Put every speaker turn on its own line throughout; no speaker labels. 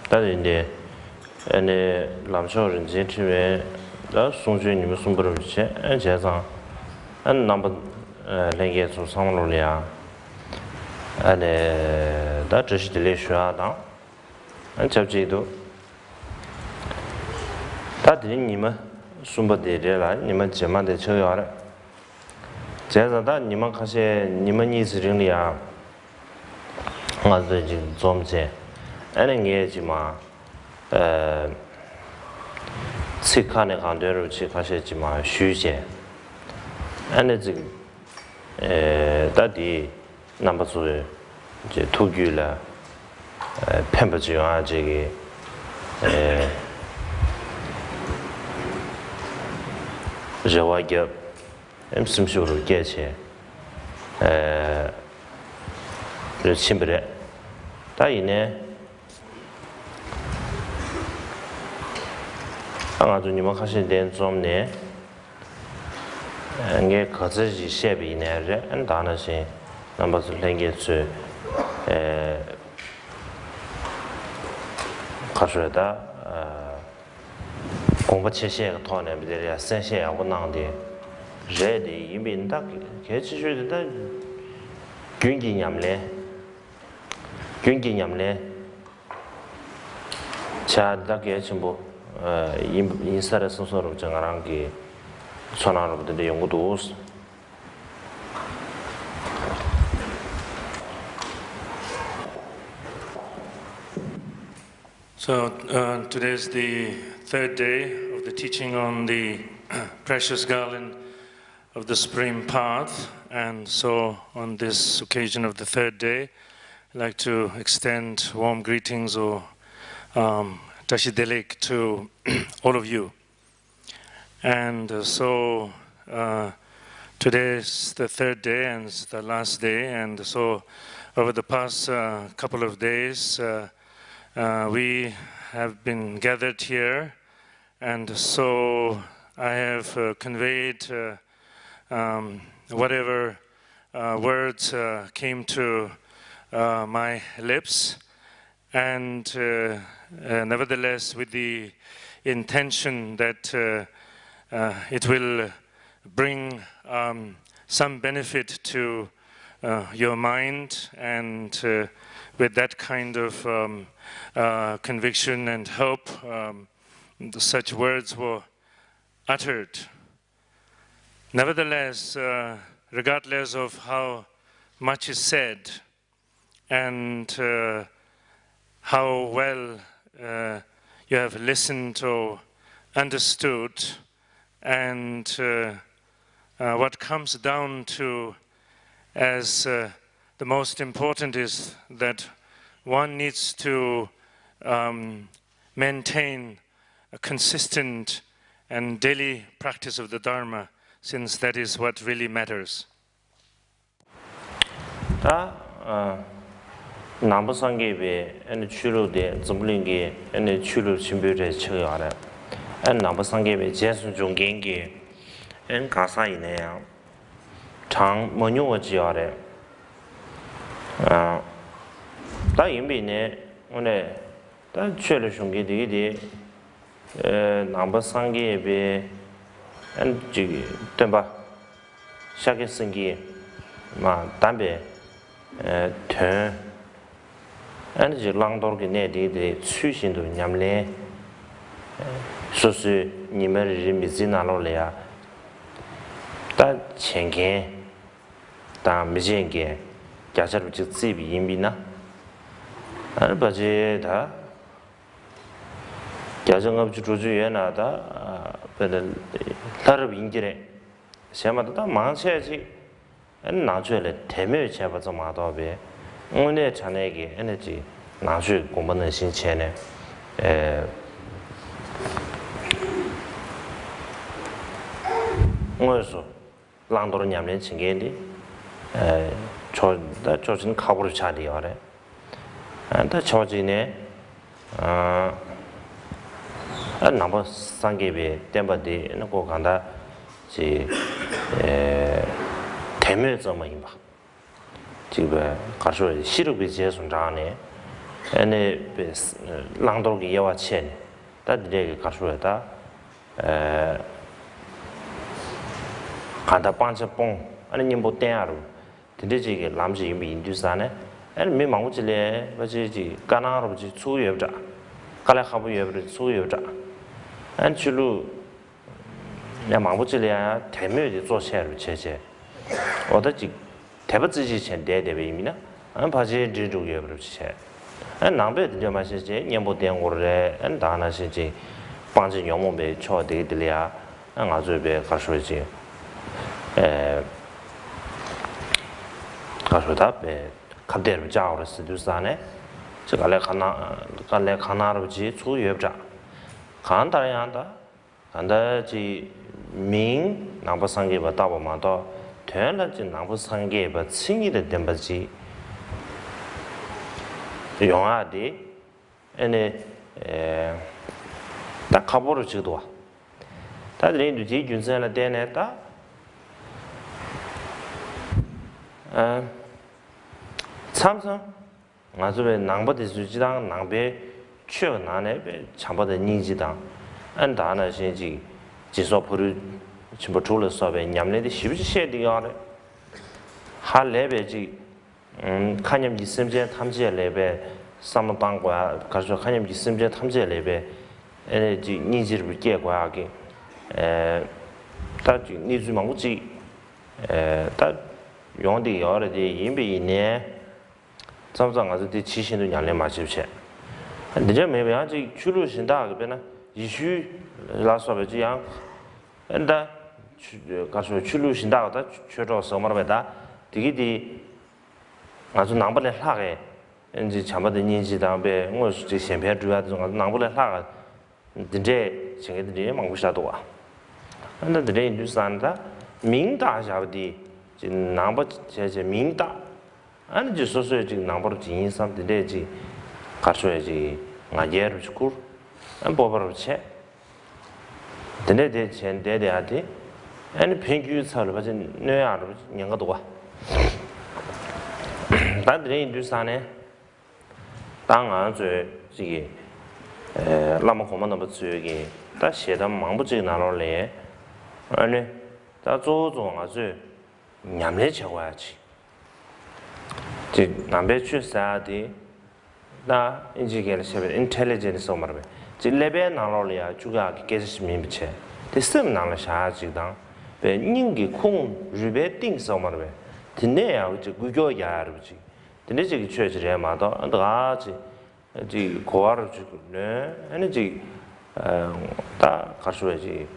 但是呢，南朝人间这边，送去你们送不了去，加上，那不人家做上路了呀，这是的来学啊当，这制度，但是你们送不得的了，你们怎么得抽要了？加上你们看些你们意思人里啊，我这就做不起，也就嘛。此看的看对路去看些什么虚线，这个，到底那么做这突举了，偏不只用这个，热瓦给，什么时候给钱，这清不的，但是呢。아주你们开始练좀 네， 게 거기서 시합이 내래, 안다나시, 남아서 랭게츠, 가서다, 공부 체시가 토네 비들이야, 센시하고 나온데, 제디 이민다, 개치주다, 균기냠래, 자다 개침부. 인사를 선서로 정하는 게 선언으로부터 연구도
So today is the third day of the teaching on the precious garland of the Supreme Path, and so on this occasion of the third day, I'd like to extend warm greetings or Tashidelik to all of you. And so today is the third day and it's the last day, and so over the past couple of days we have been gathered here, and so I have conveyed whatever words came to my lips, and nevertheless with the intention that it will bring some benefit to your mind, and with that kind of conviction and hope, such words were uttered. Nevertheless, regardless of how much is said and how well you have listened or understood, and what comes down to as the most important is that one needs to maintain a consistent and daily practice of the Dharma, since that is what really matters.
남부상계에 출루대 점블링게 출루 준비를 쳐야래. 남부상계에 재수 중경계 가사이네요. 장 뭐냐지야래. 다 인비네 오늘 다 출루 중계되게 남부상계에 저기 된바 시작했으니 마 담배 전 and langdor ne de sushin do nyamle so su nimer rimizina lo le ya ta chengen ta mjenge gyacharu ji zibi yinbina ar baje da gyajangab ju ju yena da bedel tarab ingire shema da mancheji en najule temel cheba zo ma do be 오늘 자네에게 에너지 나주 공부는 신체네 오늘서 랑도로 냠는 친구인데 저진 가보를 자리야래 안다 저진에 남부 상계비 땜바디 놓고 간다 지 대멸점이 봐 지금 가서 시럽이 제순장에 ane langdor ki yawa chen ta dire ka shu ta kanda pancha pong ane nyimbo tenaru tinde ji ge lam ji yimbi indu sane ane me mangu ji le ba ji kana ro ji chu ye ja kala khabu ye bru chu ye ja ane chulu ya mangu ji le temyo ji zo che ru che che oda ji teba ji ji chen de de be yimina ane ba ji ji ju ye bru che ane nangbe de ma shi ji nyimbo ten go re ane da na shi ji bang ji yong mo be cho de de ya ane nga zo be ka shu ji 가서다 배 갑대로 자오를 쓰두산에 제가 갈래 가나로지 주여자 간다야 한다 간다지 민 남부상계 바 다보마도 된라지 남부상계 바 친이의 덴바지 용아디 에네 딱 가보로 지도와 다들 이제 준선을 되네다 참선 아주베 낭버데 주지당 낭베 추어 나네베 참버데 니지당 안다나 신지 지소 부르 침보 졸을 서베 냠네데 시비시에디가레 할레베지 칸염 있음제 탐지에 레베 삼당과 가서 칸염 있음제 탐지에 레베 에너지 니지를 깨과하게 다지 니주망우지 다 용디 여러디 인비네 zamzang azi di qi xin du nyang lian ma qi bche ni zhe mei yang ji qu lu xin da ge be na yi xu la so be ji yang en da ga shu qu lu xin da da que zhou se ma be da di ge di nga zu nang bu le la ge en ji chang ba de ni ji dang be ngo shi ji xian pian zhu ya de zong nang bu le la ge de zhe xin ge de mang bu sha do a en da de yin du san da ming da xia di ji nang bu jie ming da 아니 저 소소에 지금 남부로 진인 삼들에지 가셔야지 나예를 주고 안 보바로 체 근데 젠데데한테 아니 팽규 살을 가진 뇌아로 년가도 와 단들이 인도산에 당안 저 지기 라마 고만도 버츠기 다写的 망부지 나로래 아니 다 조종 아주 냠내 쳐와야지 지 남배 추사디 나 인지게를 셔베 인텔리전스 오마르베 지 레벨 나로리아 주가 계속 민비체 됐음 나라 샤지당 베 닝기 콩 리베 띵스 오마르베 드네야 지 구교야르지 드네 지 추에지레 마도 안다지 지 고아르 주네 아니 지다 가수야지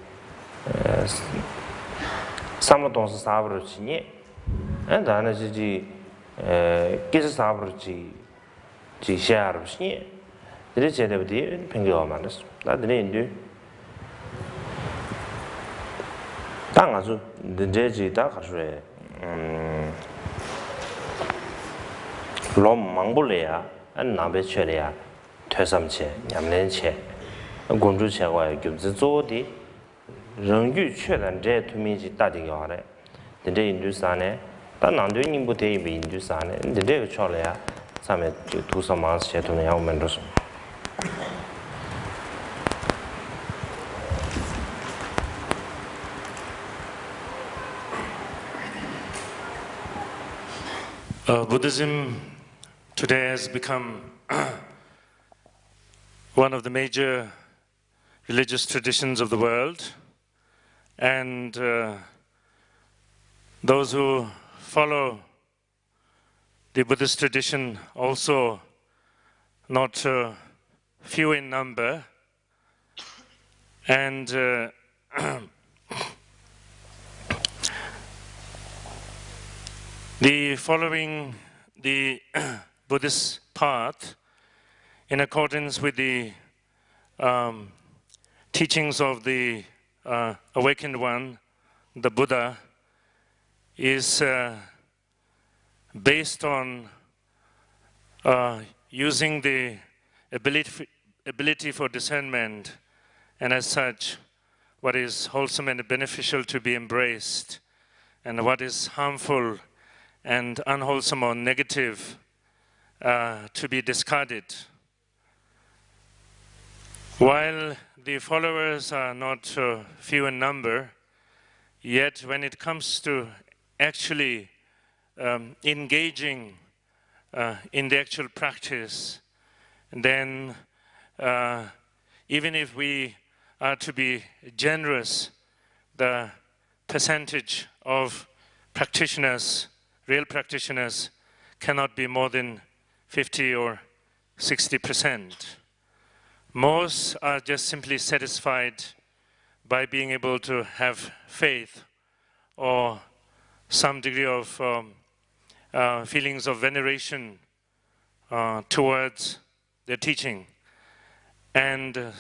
삼로동스 사브르 치니 안다나 지 계속 사버지 지샤르시 이제 제대로디 팽겨와 만났어 나들이 인도 땅 아주 늦제지 다 가수에 롬 망불래야 안 나베 쳐래야 퇴삼체 냠nen체 공주체와 교지 조디 정규确认这 투미지 따디가래 근데 인도산에但难对你不得被印度山呢，你这个桥来啊，上面就涂上马些涂那样我们都是。
Buddhism today has become one of the major religious traditions of the world, and those who follow the Buddhist tradition also not few in number, and the following the Buddhist path in accordance with the teachings of the awakened one, the Buddha, is based on using the ability for discernment, and as such, what is wholesome and beneficial to be embraced, and what is harmful and unwholesome or negative to be discarded. While the followers are not few in number, yet when it comes to actually engaging in the actual practice, then even if we are to be generous, the percentage of practitioners, real practitioners, cannot be more than 50 or 60%. Most are just simply satisfied by being able to have faith or some degree of feelings of veneration towards their teaching. And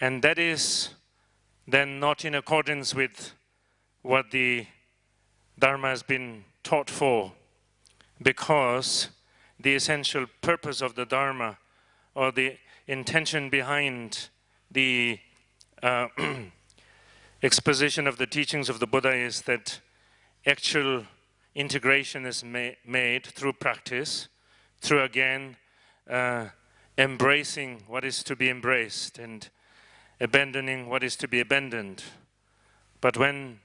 that is then not in accordance with what the Dharma has been taught for, because the essential purpose of the Dharma, or the intention behind the exposition of the teachings of the Buddha, is that actual integration is made through practice, through again embracing what is to be embraced and abandoning what is to be abandoned. But when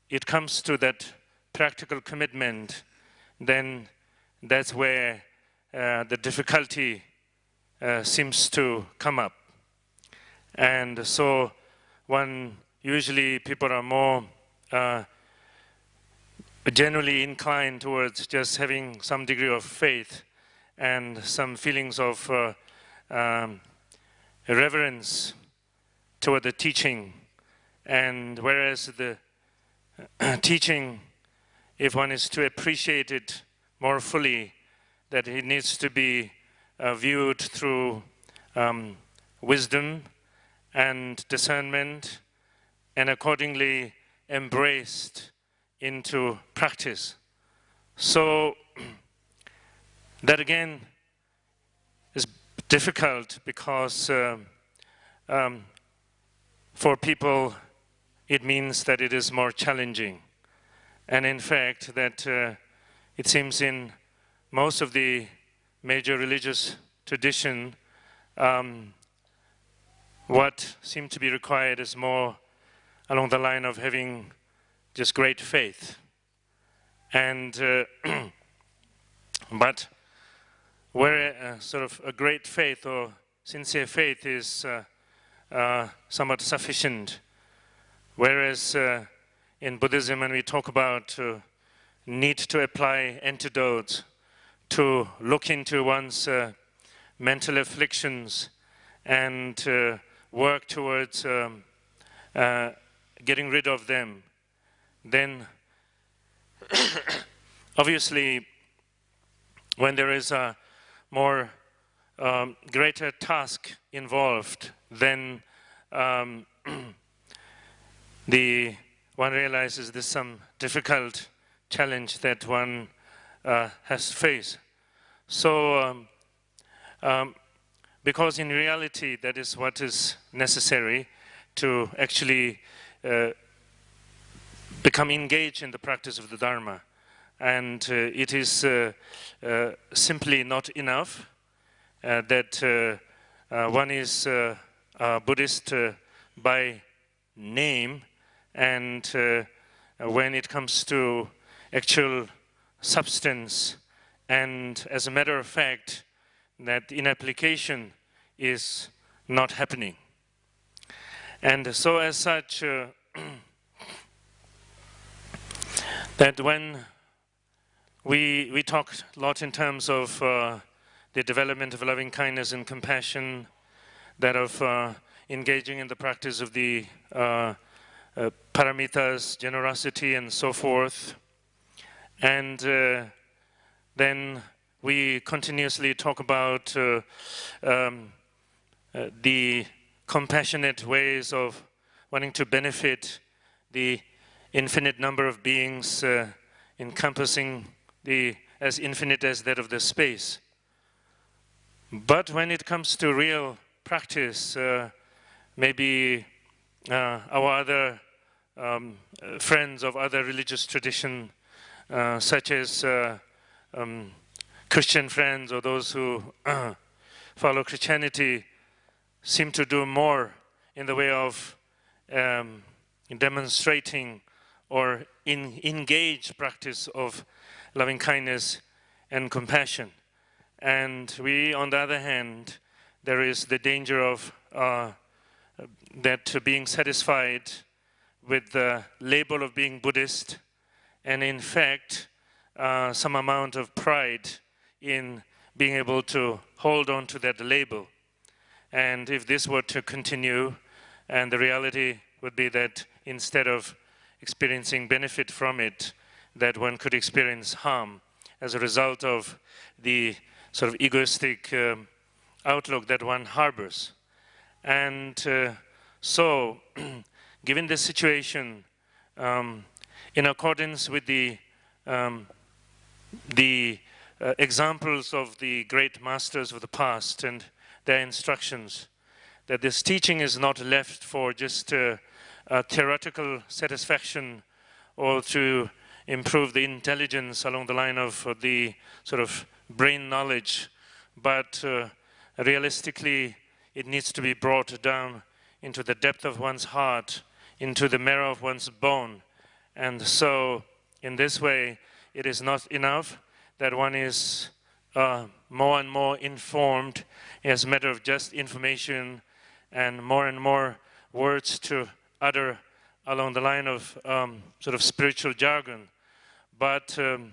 it comes to that practical commitment, then that's where the difficulty seems to come up. And so usually people are more generally inclined towards just having some degree of faith and some feelings of reverence toward the teaching. And whereas the teaching, if one is to appreciate it more fully, that it needs to be viewed through wisdom and discernment, and accordingly embraced into practice. So that again is difficult, because for people it means that it is more challenging. And in fact, that it seems in most of the major religious tradition, what seems to be required is more along the line of having just great faith. And but where sort of a great faith or sincere faith is somewhat sufficient, whereas in Buddhism, when we talk about need to apply antidotes, to look into one's mental afflictions and work towards getting rid of them, then obviously when there is a more greater task involved, then one realizes there's some difficult challenge that one has faced. So because in reality that is what is necessary to actually become engaged in the practice of the Dharma. And it is simply not enough that one is a Buddhist by name, and when it comes to actual substance, and as a matter of fact, that in application is not happening. And so as such, that when we talk a lot in terms of the development of loving kindness and compassion, that of engaging in the practice of the paramitas, generosity and so forth, and then we continuously talk about the compassionate ways of wanting to benefit the infinite number of beings, encompassing as infinite as that of the space. But when it comes to real practice, maybe our other friends of other religious tradition, such as Christian friends or those who follow Christianity seem to do more in the way of demonstrating or engage practice of loving kindness and compassion. And we, on the other hand, there is the danger of that being satisfied with the label of being Buddhist, and in fact, some amount of pride in being able to hold on to that label. And if this were to continue, and the reality would be that instead of experiencing benefit from it, that one could experience harm as a result of the sort of egoistic outlook that one harbors. And so, given this situation, in accordance with the examples of the great masters of the past and their instructions, that this teaching is not left for just theoretical satisfaction or to improve the intelligence along the line of the sort of brain knowledge, but realistically it needs to be brought down into the depth of one's heart, into the marrow of one's bone. And so in this way it is not enough that one is more and more informed as a matter of just information and more words to utter along the line of sort of spiritual jargon. But the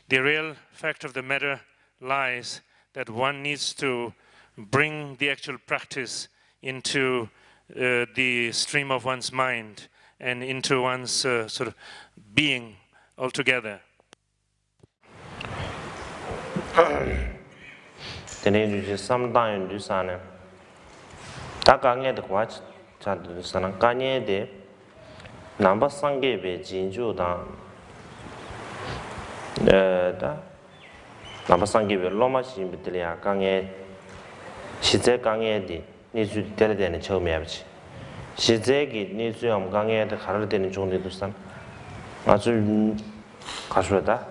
real fact of the matter lies that one needs to bring the actual practice into the stream of one's mind and into one's sort of being altogether.
Tene ju samdang ju sane ta kangye de kwa cha de sana kanye de namba sangye be jinju da da namba sangye be loma shin be de ya kangye 시제 강의에 니주 되는 처음이야지 시제기 니주염 강의에 가르쳐 되는 정도도 산 아주 가수다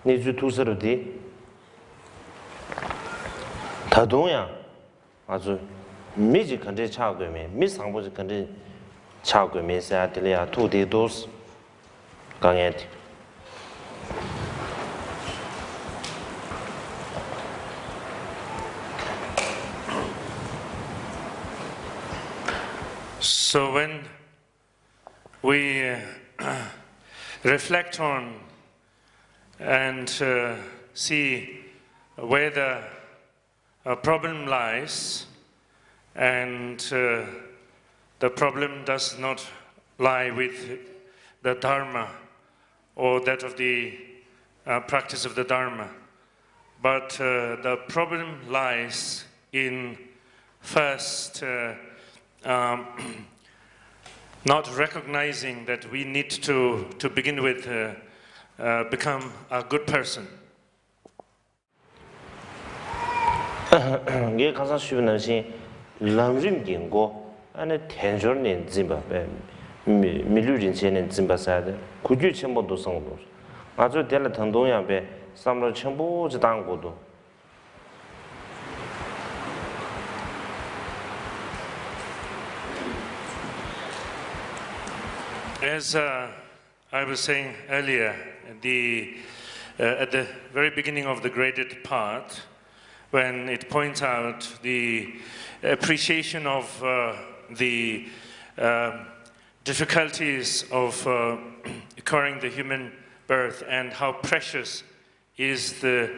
니주 두서로디 다동야 아주 미지 컨제 차고면 미상보지 컨제 차고면 사들이야 투디도스 강의에
So when we reflect on and see where the problem lies, and the problem does not lie with the Dharma or that of the practice of the Dharma, but the problem lies in first not recognizing that we need to begin with become a good person.
이게 가서 쉬는 시 람림 긴고 안에 텐저는 짐바 미류진 전에 짐바 사데 구주 첨부도 성도 아주 될라 등동야베 삼로 첨부지 당고도
As I was saying earlier, at the very beginning of the graded part, when it points out the appreciation of the difficulties of occurring the human birth and how precious is the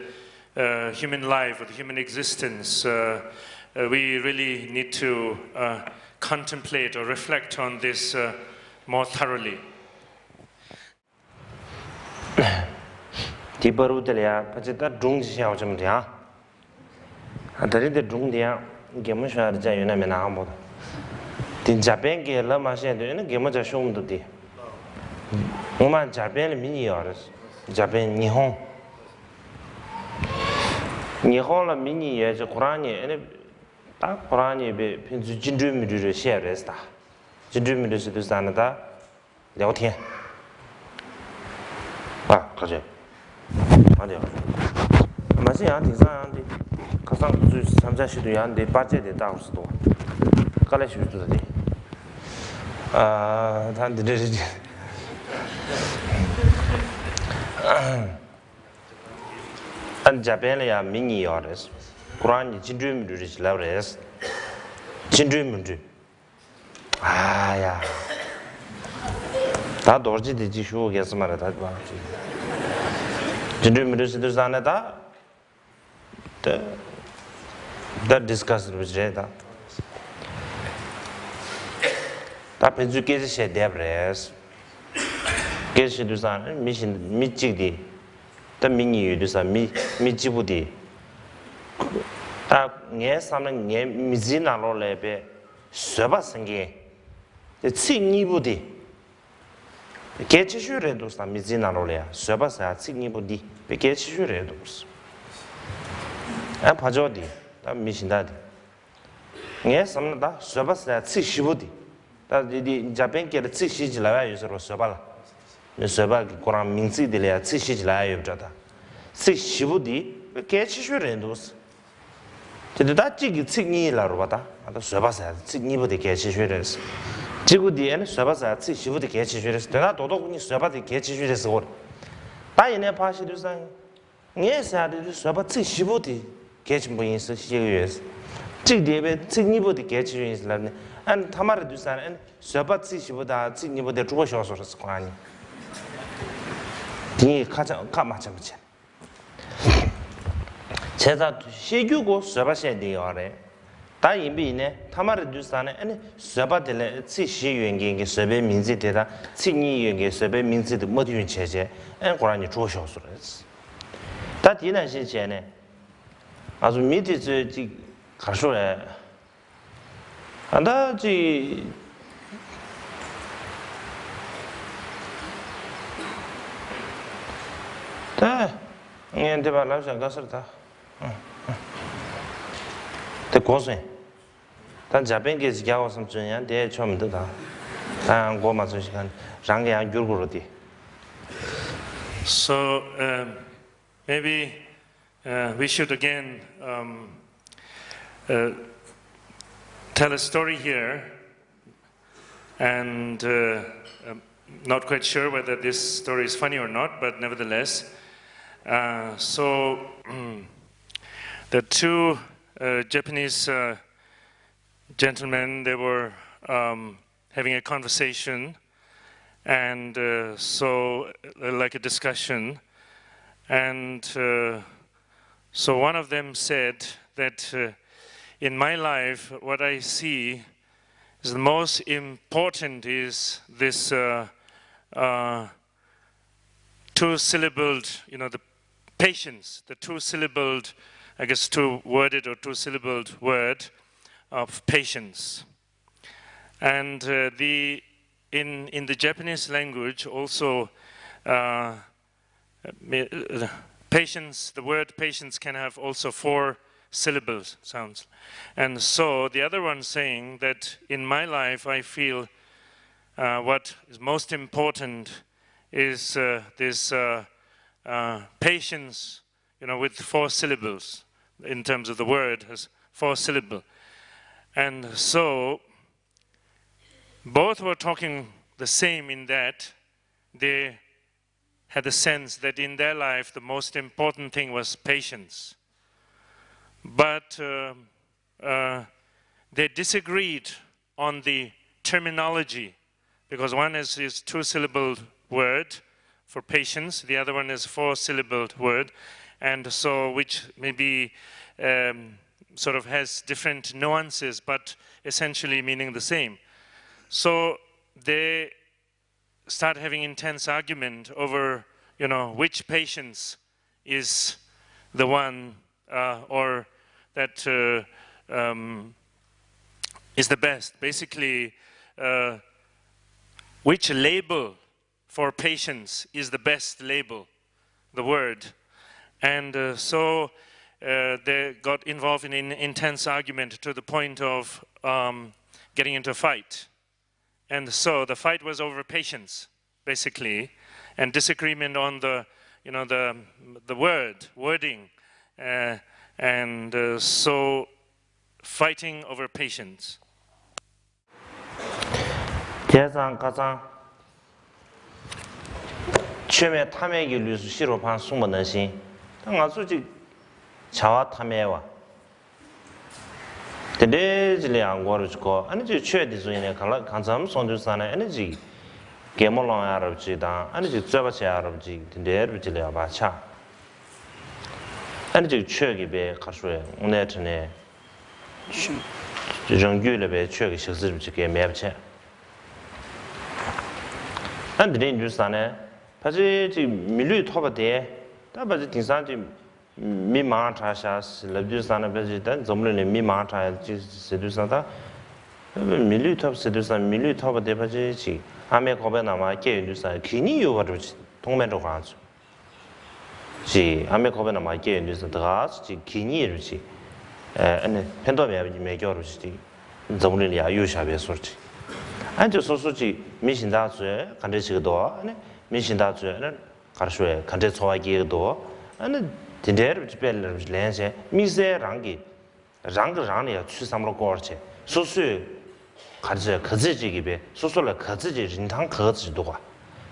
human life or the human existence, we really need to contemplate or reflect on this more thoroughly.
디버루들이야 어쨌든 중지시하고 좀 돼야 아들이들 중대야 게임을 자 유나면 나가보다 딘 자벤게 라마시엔도는 게임을 쇼음도 돼 오만 자벤을 미니어스 자벤 일본의 미니에 저 쿠란이 딱 쿠란이 배 편주 진주미를 쉐어했다 진주미를 쓰도 산다 聊天 가자. 맞아요. 다시 양디 상양디 가상 주 삼자시도 양디 빠제데 다우스도 깔래시도디 단디르디 안 자벤이야 미니어레스 쿠란이 진주미르지 라레스 진주미르 아야 다 도르지 되지 쇼게스 말다 봐 진주미르스도 산에다 that discussed with Jeda. That education said Debres. Get you do some mission, Michidi. The mini you do some Michibudi. Yes, something Mizina Lolebe, Sebasange. The Signi Budi. Get you should do some Mizina Lolea, Sebasa, Signi Budi, the get you redos. And Pajodi, that mission daddy. Yes, some of that Sebas that Sishibudi. That the Japan get a Sishila user of Sebala. The Sebak Koran Minsi de la Sishila of Jata. Sishibudi, the catch you rendos. Did that jig Signi La Robata, and the Sebas at Signi the catch you res. Jigudi and Sebas at Sishibudi catch you res. The not Dodoni Sebati catch you res or. By in a passion to say, yes, I did Sebat Sishibudi. Catch me in 6 years. Jig David, Signibody catch you in London, and Tamara Dusan and Sabat Sishibuda, Signibody Drosha or Squani. The Kamachamach. Cesar, she you go Sabasha de Ore. Tai bine, Tamara Dusan and Sabatele, Sishi and Gang, Sabe means it, Signi and Sabe means it, Modern Chese, and Grani Drosha. That dinner she Jane. As we meet it, Kashure, and that the and the balance and Gasata. The cousin. Then Japan gets Yawas and Junior, they chum the and Gomashan, Rangi and Yurgurudi.
So maybe we should again tell a story here, and I'm not quite sure whether this story is funny or not, but nevertheless. So the two Japanese gentlemen, they were having a conversation, and so like a discussion, and so one of them said that in my life, what I see is the most important is this two-syllabled, the patience, the two-syllabled, I guess two-worded or two-syllabled word of patience. And in the Japanese language also, patience, the word patience can have also 4 syllables sounds. And so the other one saying that in my life I feel what is most important is this patience, with 4 syllables in terms of the word has 4 syllables. And so both were talking the same in that they had a sense that in their life the most important thing was patience. But they disagreed on the terminology, because one is 2-syllabled word for patience, the other one is 4-syllabled word, and so which maybe sort of has different nuances, but essentially meaning the same. So they start having intense argument over, which patience is the one or that is the best. Basically, which label for patience is the best label, the word. And so they got involved in an intense argument to the point of getting into a fight. And so the fight was over patience, basically, and disagreement on the wording. and so fighting over patience.
계산 가장 처음에 탐해기 뉴스 시로판 숨는 신 아주지 자와 탐해와 데레질이 안 거르고 아니지 최대 중에 간참 손주산에 에너지 게몰랑 알아지다 아니지 잡아지 알아지 데레질이 아바차 아니지 최기 배 가수에 오늘전에 정규를 배 최기 실습지게 매ብ체 안드린 뉴스산에 바지 밀류 토바데 다바지 딩산지 미마타샤스 럽주산에 바지 단 점르네 미마타 지스두산다 밀류 톱스두산 밀류 토바데 바지 아메 고베나마 게윤두산 기니요 바르지 동면으로 가죠 지 아메 고베나마 게윤두산 다지 기니르지 아니 펜도메 메교르지 점르리아 유샤베 소르지 안저 소소지 미신다주에 간제시도 아니 미신다주에는 가르쇼에 간제 소화기도 아니 딘데르 집벨르 렌세 미세랑기 랑그랑이야 추삼로 거르체 소수 가르제 거지지기베 소소를 거지지 인탕 거지도가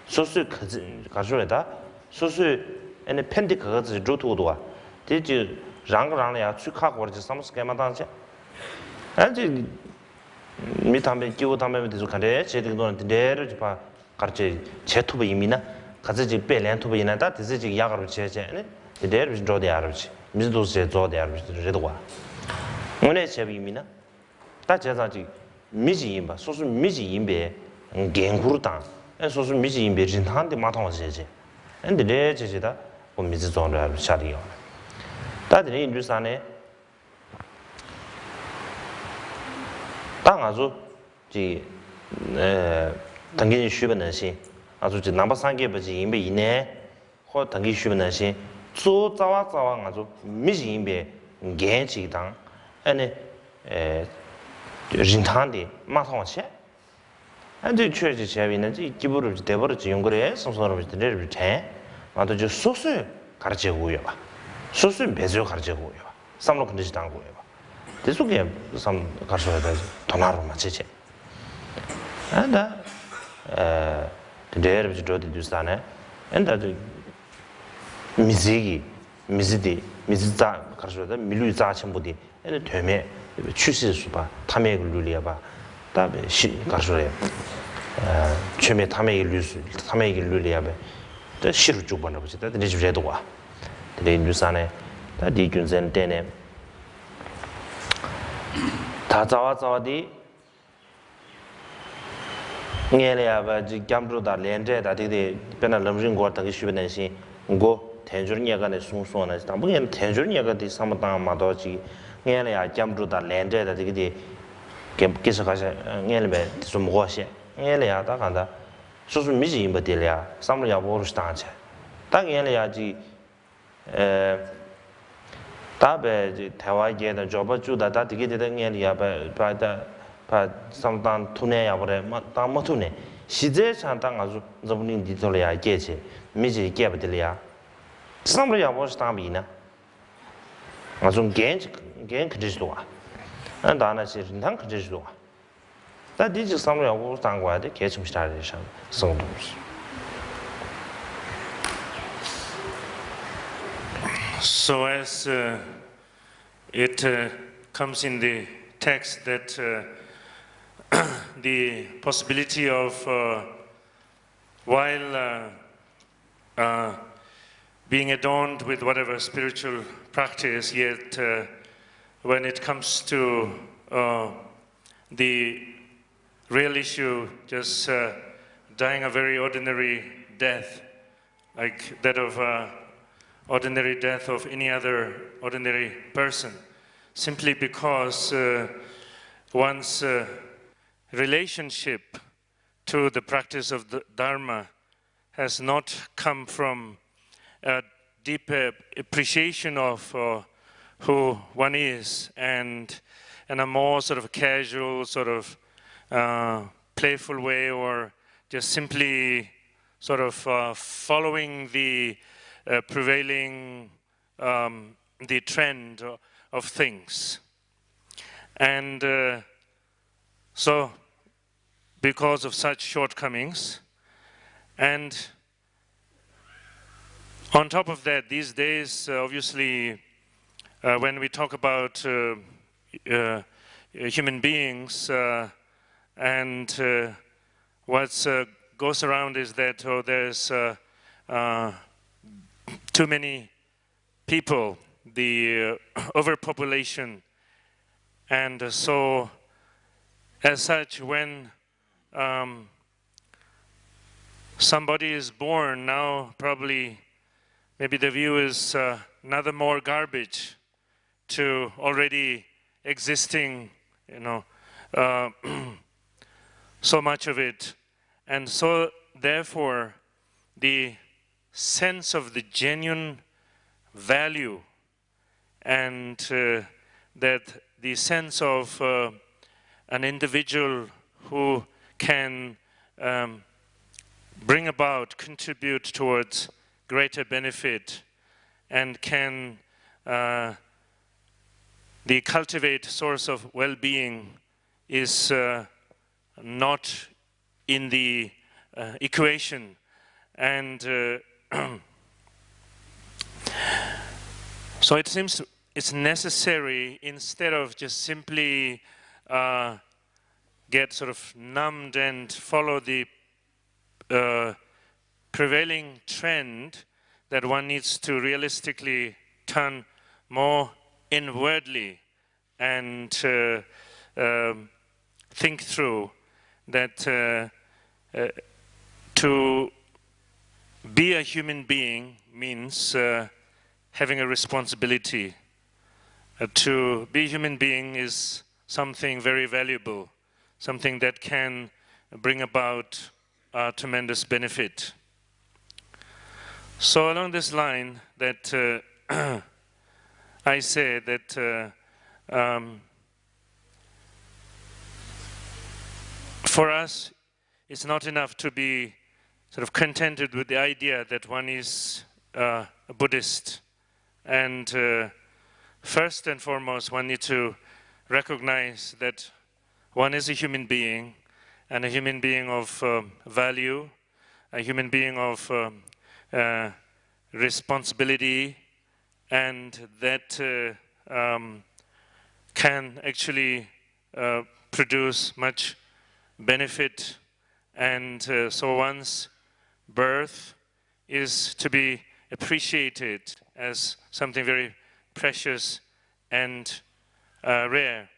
소수 거지 가르쇼에다 소수 아니 펜디 거지 조토도가 디지 랑그랑이야 추카 거르지 삼스케마단체 안지 미탐에 기고 담에 대해서 간데 제대로 데를 봐 같이 제투브 이미나 같이 배렌투브 이나다 대세지 야가로 제제네 데를 저대 알아지 미도스 저대 알아지 저도와 오늘 제비미나 다 제자지 미지 임바 소수 미지 임베 겐구르다 소수 미지 임베 진한테 마탕 제제 근데 제제다 뭐 미지 존을 샤리요 다들 인주산에 아주 지 당연히 쉬는 시 아주 지 넘버 3개 버지 임베 이내 或당기 쉬는 시 조자와 자와 아주 미지 임베 겐지당 아니 진탄데 마상시 안제 최지 제비는 지 기부를 대버지 연구에 성서로 들을 때 맞아 저 소수 가르치고요 봐 소수 매주 가르치고요 삼로 근데 당고요 대속에 삼 가르쳐야 되지 도나로 맞지 안다 데르비 저도 두스다네 엔다 미지자 가르쳐야 돼 밀루자 전부디 에 되매 취시수 봐 탐에 룰리야 봐 다음에 시 가르쳐야 최매 탐에 룰리야 봐 시루 쭉 보나 보지 다 이제 제도 와 근데 뉴스안에 다 디균전 때네 다 자와디 녜려야지 감도다 렌제다 되게 변한 넘진 거 같은 게 쉬변시 고 텐저니야가네 송송하나 담보게 텐저니야가디 삼당 마도지 녜려야 감도다 렌제다 되게 계속 가서 녜려면 좀 뭐시 녜려야 다 간다 소소 미지 임버들이야 삼로 야보로 스타체 딱 녜려야지 다베 대화계의 조버주다 다 되게 되는 게 바다 바 상당 투내야 버래 다 못투네 시제 상당 아주 저분이 디돌이야 계지 미지 개버들이야 삼로 야보스 담이나 아주 겐 그지도 와 안다나시 rin당 그지도 와 다 디지 삼로 야보스 당과야 돼 계속 시작해서 성도스
So as it comes in the text that the possibility of while being adorned with whatever spiritual practice, yet when it comes to the real issue, just dying a very ordinary death, like that of ordinary death of any other ordinary person, simply because one's relationship to the practice of the Dharma has not come from a deep appreciation of who one is and in a more sort of casual, sort of playful way, or just simply sort of following the prevailing the trend of things. And so, because of such shortcomings, and on top of that, these days, obviously, when we talk about human beings, and what goes around is that there's too many people, the overpopulation, and so as such, when somebody is born now, probably maybe the view is another more garbage to already existing, so much of it. And so therefore the sense of the genuine value and that the sense of an individual who can bring about, contribute towards greater benefit, and can the cultivate source of well-being is not in the equation. And so it seems it's necessary, instead of just simply get sort of numbed and follow the prevailing trend, that one needs to realistically turn more inwardly and think through that to be a human being means having a responsibility. To be a human being is something very valuable, something that can bring about tremendous benefit. So along this line, that I say that for us, it's not enough to be sort of contented with the idea that one is a Buddhist. And first and foremost, one needs to recognize that one is a human being, and a human being of value, a human being of responsibility, and that can actually produce much benefit. And so one's birth is to be appreciated as something very precious and rare.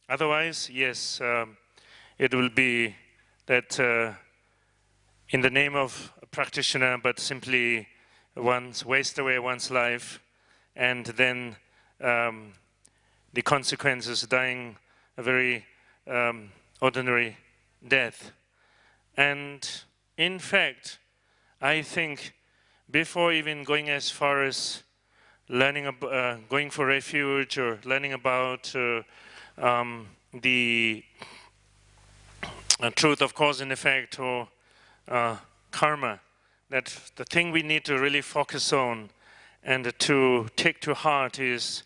Otherwise, yes, it will be that in the name of a practitioner, but simply waste away one's life, and then the consequences, dying a very ordinary death. And in fact, I think before even going as far as learning going for refuge or learning about the truth of cause and effect or karma, that the thing we need to really focus on and to take to heart is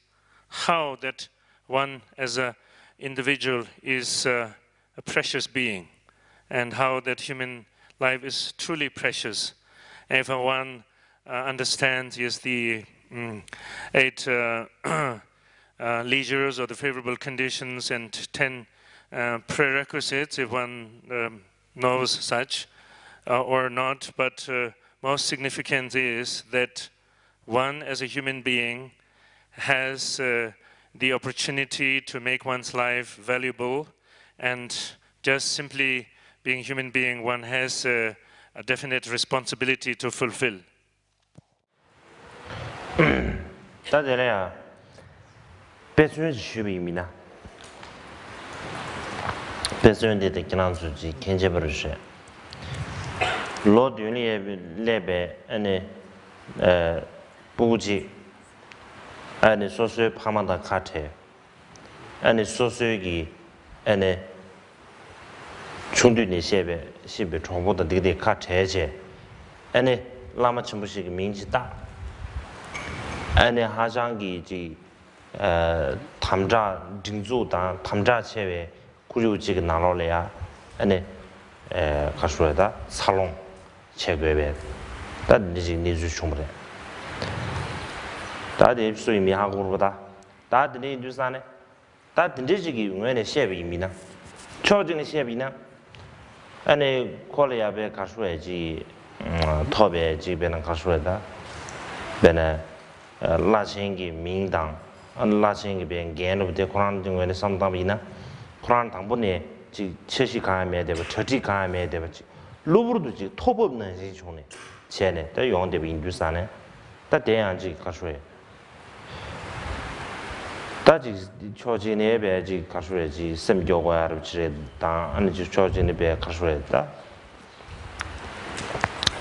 how that one as an individual is a precious being, and how that human life is truly precious. And if one understands, yes, the 8 leisures or the favorable conditions and 10 prerequisites, if one knows such or not, but most significant is that one as a human being has the opportunity to make one's life valuable, and just simply being a human being, one has a definite responsibility to fulfill.
다들이야 배수연 주비입니다. 배수연데 기난수지 견제버릇이 로드윤리에 레베 안에 부지 안에 소수의 파만다 카테 안에 소수의 안에 중둔이 시베 정보도 되게 카테제 안에 라마 첨부식 민지다 안에 하장기 지 탐자 딩주다 탐자 체외 구류지가 나로래야 안에 가수에다 살롱 체괴배 다 니지 니주 충분해 다들 입수이 미하고보다 다들 인두산에 다 든지기 응원의 셰비입니다 초진의 셰비나 안에 콜리아베 가수에지 토베 집에는 가수에다 베네 라싱기 민당 라싱기 벤 게노데 코란 등의 삼담이나 코란 당분에 지 최시 가야매 되고 저지 가야매 되고 루브르도 지 톱 없는 지 좋네 쟤네 또 용대 인두산에 다 대양지 가수에 다지 초진에 배지 가수에지 셈교과를 지레다 아니 초진에 배 가수에다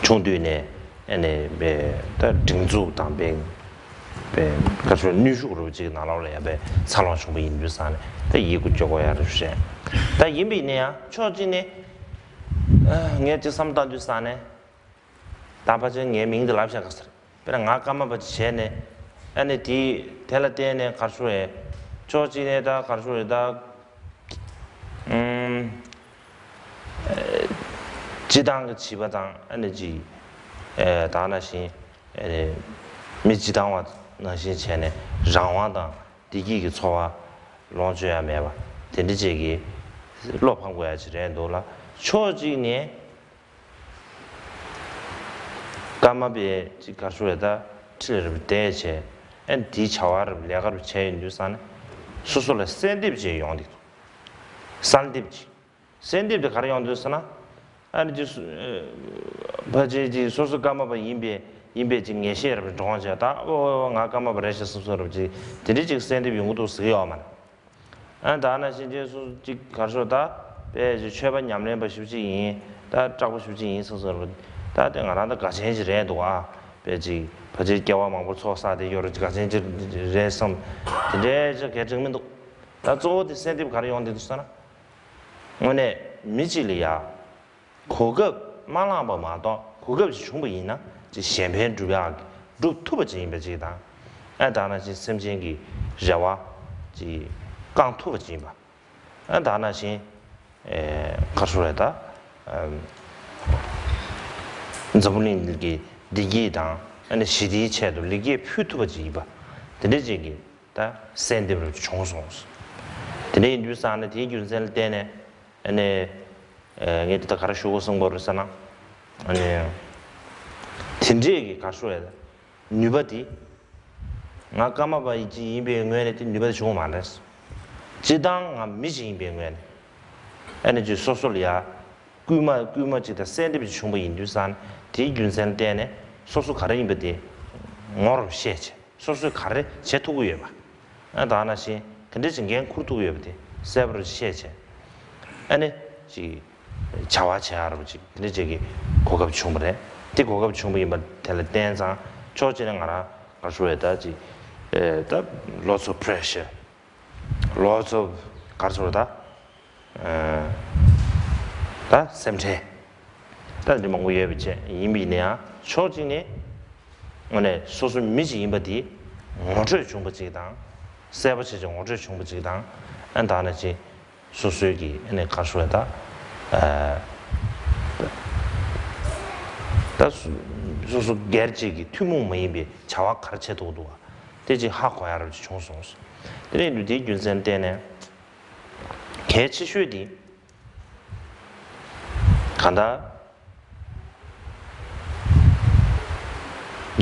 중도네 ane be da dingzu dang be ka shu nu shu ru ji na lao le be sa long shu yin ju san da yi gu jo ya ru she da yin bi ne ya cho ji ne nge ji sam dan ju san ne da ba je nge ming de la sha ka sa be nga ka ma ba che ne ane di de la de ne ka shu e cho ji ne da ka shu e da ji dang ge ji ba dang ane ji 다나신 미지당와 나신 전에 장왕당 디기기 초와 롱주야 매바 된지기 로팡고야 지ren도라 초지니 까마베 지가수에다 틀을 대체 엔디 차와를 내가로 체인주산 수술에 샌딥지 용디 산딥지 샌딥도 가려 용도스나 아니 바제지 소소 까마바 임베 지금 예시를 정하자다 나 까마바 레시 소소로지 드리직 샌드 용도 쓰여만 안다나 신제수 지 가서다 배지 최반 냠렘 버십지 다 잡고 싶지 소소로 다 등하나다 가sen지래도 와 배지 바제 겨와 망고 초사데 여러 가sen지 레섬 드레저 개정면도 다 조디 샌드 가려 용데도 쓰나 오늘 미질이야 고급 만나봐마도 고급이 충분히 있나? 지 현편 주변 루튜브 진입지다. 안다나시 심진기 저와 지 강투브 진입. 안다나시 가수래다. 저분이 디기당 아니 시디 체도 리기 퓨튜브 진입. 드네지기 다 샌드브를 총송스. 드네 뉴스안에 디균셀 때네 아니 얘도 가르치고 성보르잖아. 아니 진지하게 가르쳐야 돼. 뉴바디 나까마바 이지 임베응외에 뉴바디 좀 많았어. 지당 미지 임베응외. 에너지 소소리아 꾸마지다 샌드비치 충분히 인주산 디균산 때네 소소 가르임베디 뭐로 셰체. 소소 가르 제토구여 봐. 나 하나씩 근데 진겐 쿠르토구여 봐. 세브르 셰체. 아니 지 자와체하르지 근데 저기 고급 충분해 대 고급 충분히 뭐 텔레댄상 조지는 알아 가수에다지 다 lots of pressure lots of 가수다 다 샘체 다들 뭔가 예비체 이미네야 조지네 오늘 소수 미지 임바디 어제 중부지당 세버치 중 어제 중부지당 안다나지 소수기 ene 가수에다 소소 게르지기 투몽메이비 자와 가르쳐도도와 대지 하과야를 총송스 근데 누디 준선 때네 개치슈디 간다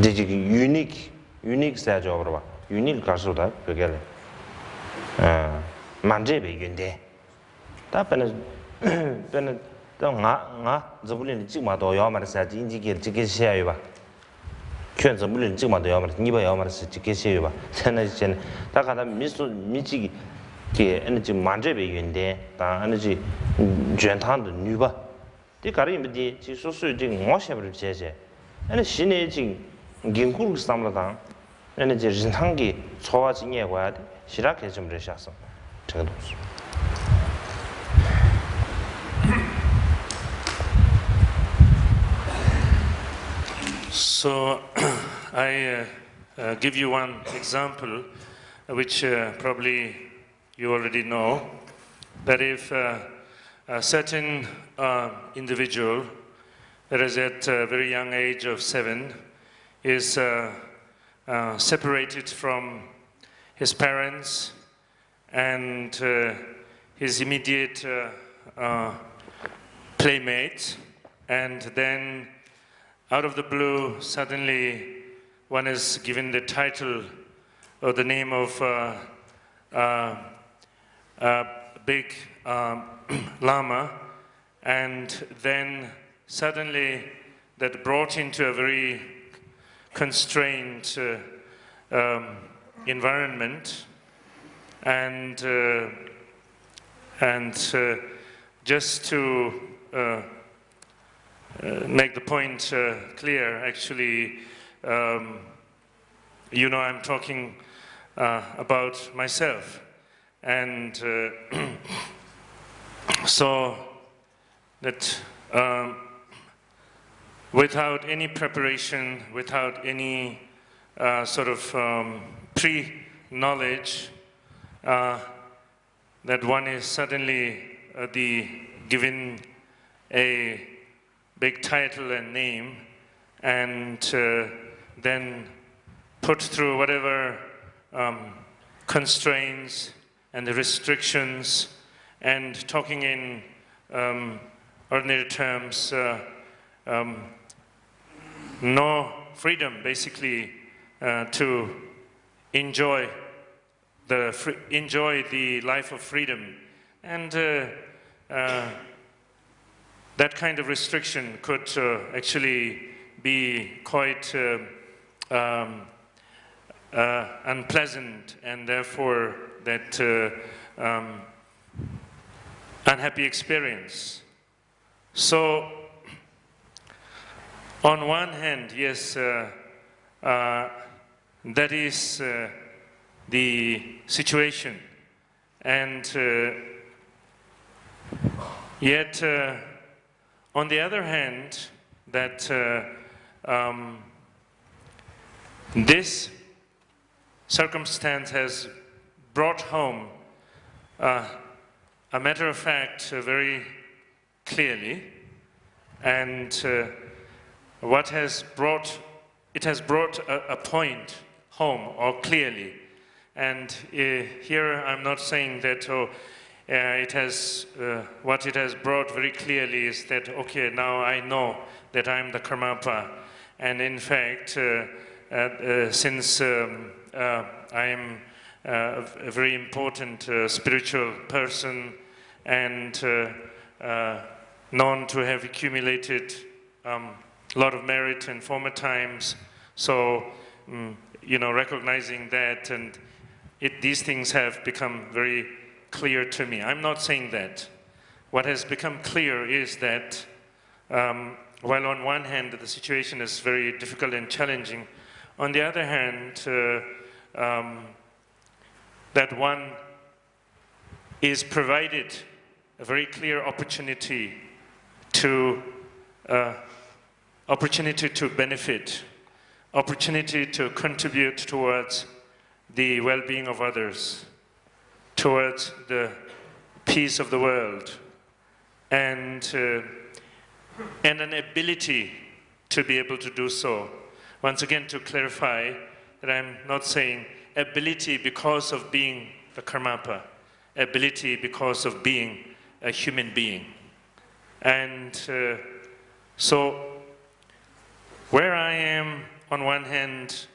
대지 유닉 사죠 봐 유닉 가수다 그게래 만제베 윤대 답변은 나 저불린 찍마도 야마르사 인지게 찍게 시야요 봐. 큰 저불린 찍마도 야마르 니바 야마르사 찍게 시야요 봐. 세나지는 다 가다 미지기 게 에너지 만제베 윤데 다 에너지 전탄도 누바. 이 가리미디 지소수 지금 뭐셔버릴 제제. 에너 신의 지금 긴구를 삼라다. 에너지 진상기 초와 진에 와야 돼. 시작해 좀 되셨어. 제가 도스.
So I give you one example, which probably you already know, that if a certain individual that is at a very young age of 7 is separated from his parents and his immediate playmate, and then out of the blue suddenly one is given the title or the name of a big lama, and then suddenly that brought into a very constrained environment, and just to make the point clear, actually, you know, I'm talking about myself, and so that without any preparation, without any sort of pre-knowledge, that one is suddenly given a big title and name, and then put through whatever constraints and the restrictions, and talking in ordinary terms, no freedom basically to enjoy the life of freedom. And that kind of restriction could actually be quite unpleasant, and therefore that unhappy experience. So on one hand, yes, that is the situation, and yet on the other hand, that this circumstance has brought home a matter of fact very clearly, and what has brought a point home or clearly. And here I'm not saying that it has what it has brought very clearly is that, okay, now I know that I'm the Karmapa, and in fact since I'm a very important spiritual person and known to have accumulated a lot of merit in former times, so you know, recognizing that, and these things have become very clear to me. I'm not saying that. What has become clear is that while on one hand the situation is very difficult and challenging, on the other hand that one is provided a very clear opportunity to benefit, opportunity to contribute towards the well-being of others, towards the peace of the world, and an ability to be able to do so. Once again, to clarify that I'm not saying ability because of being the Karmapa, ability because of being a human being. And so where I am, on one hand,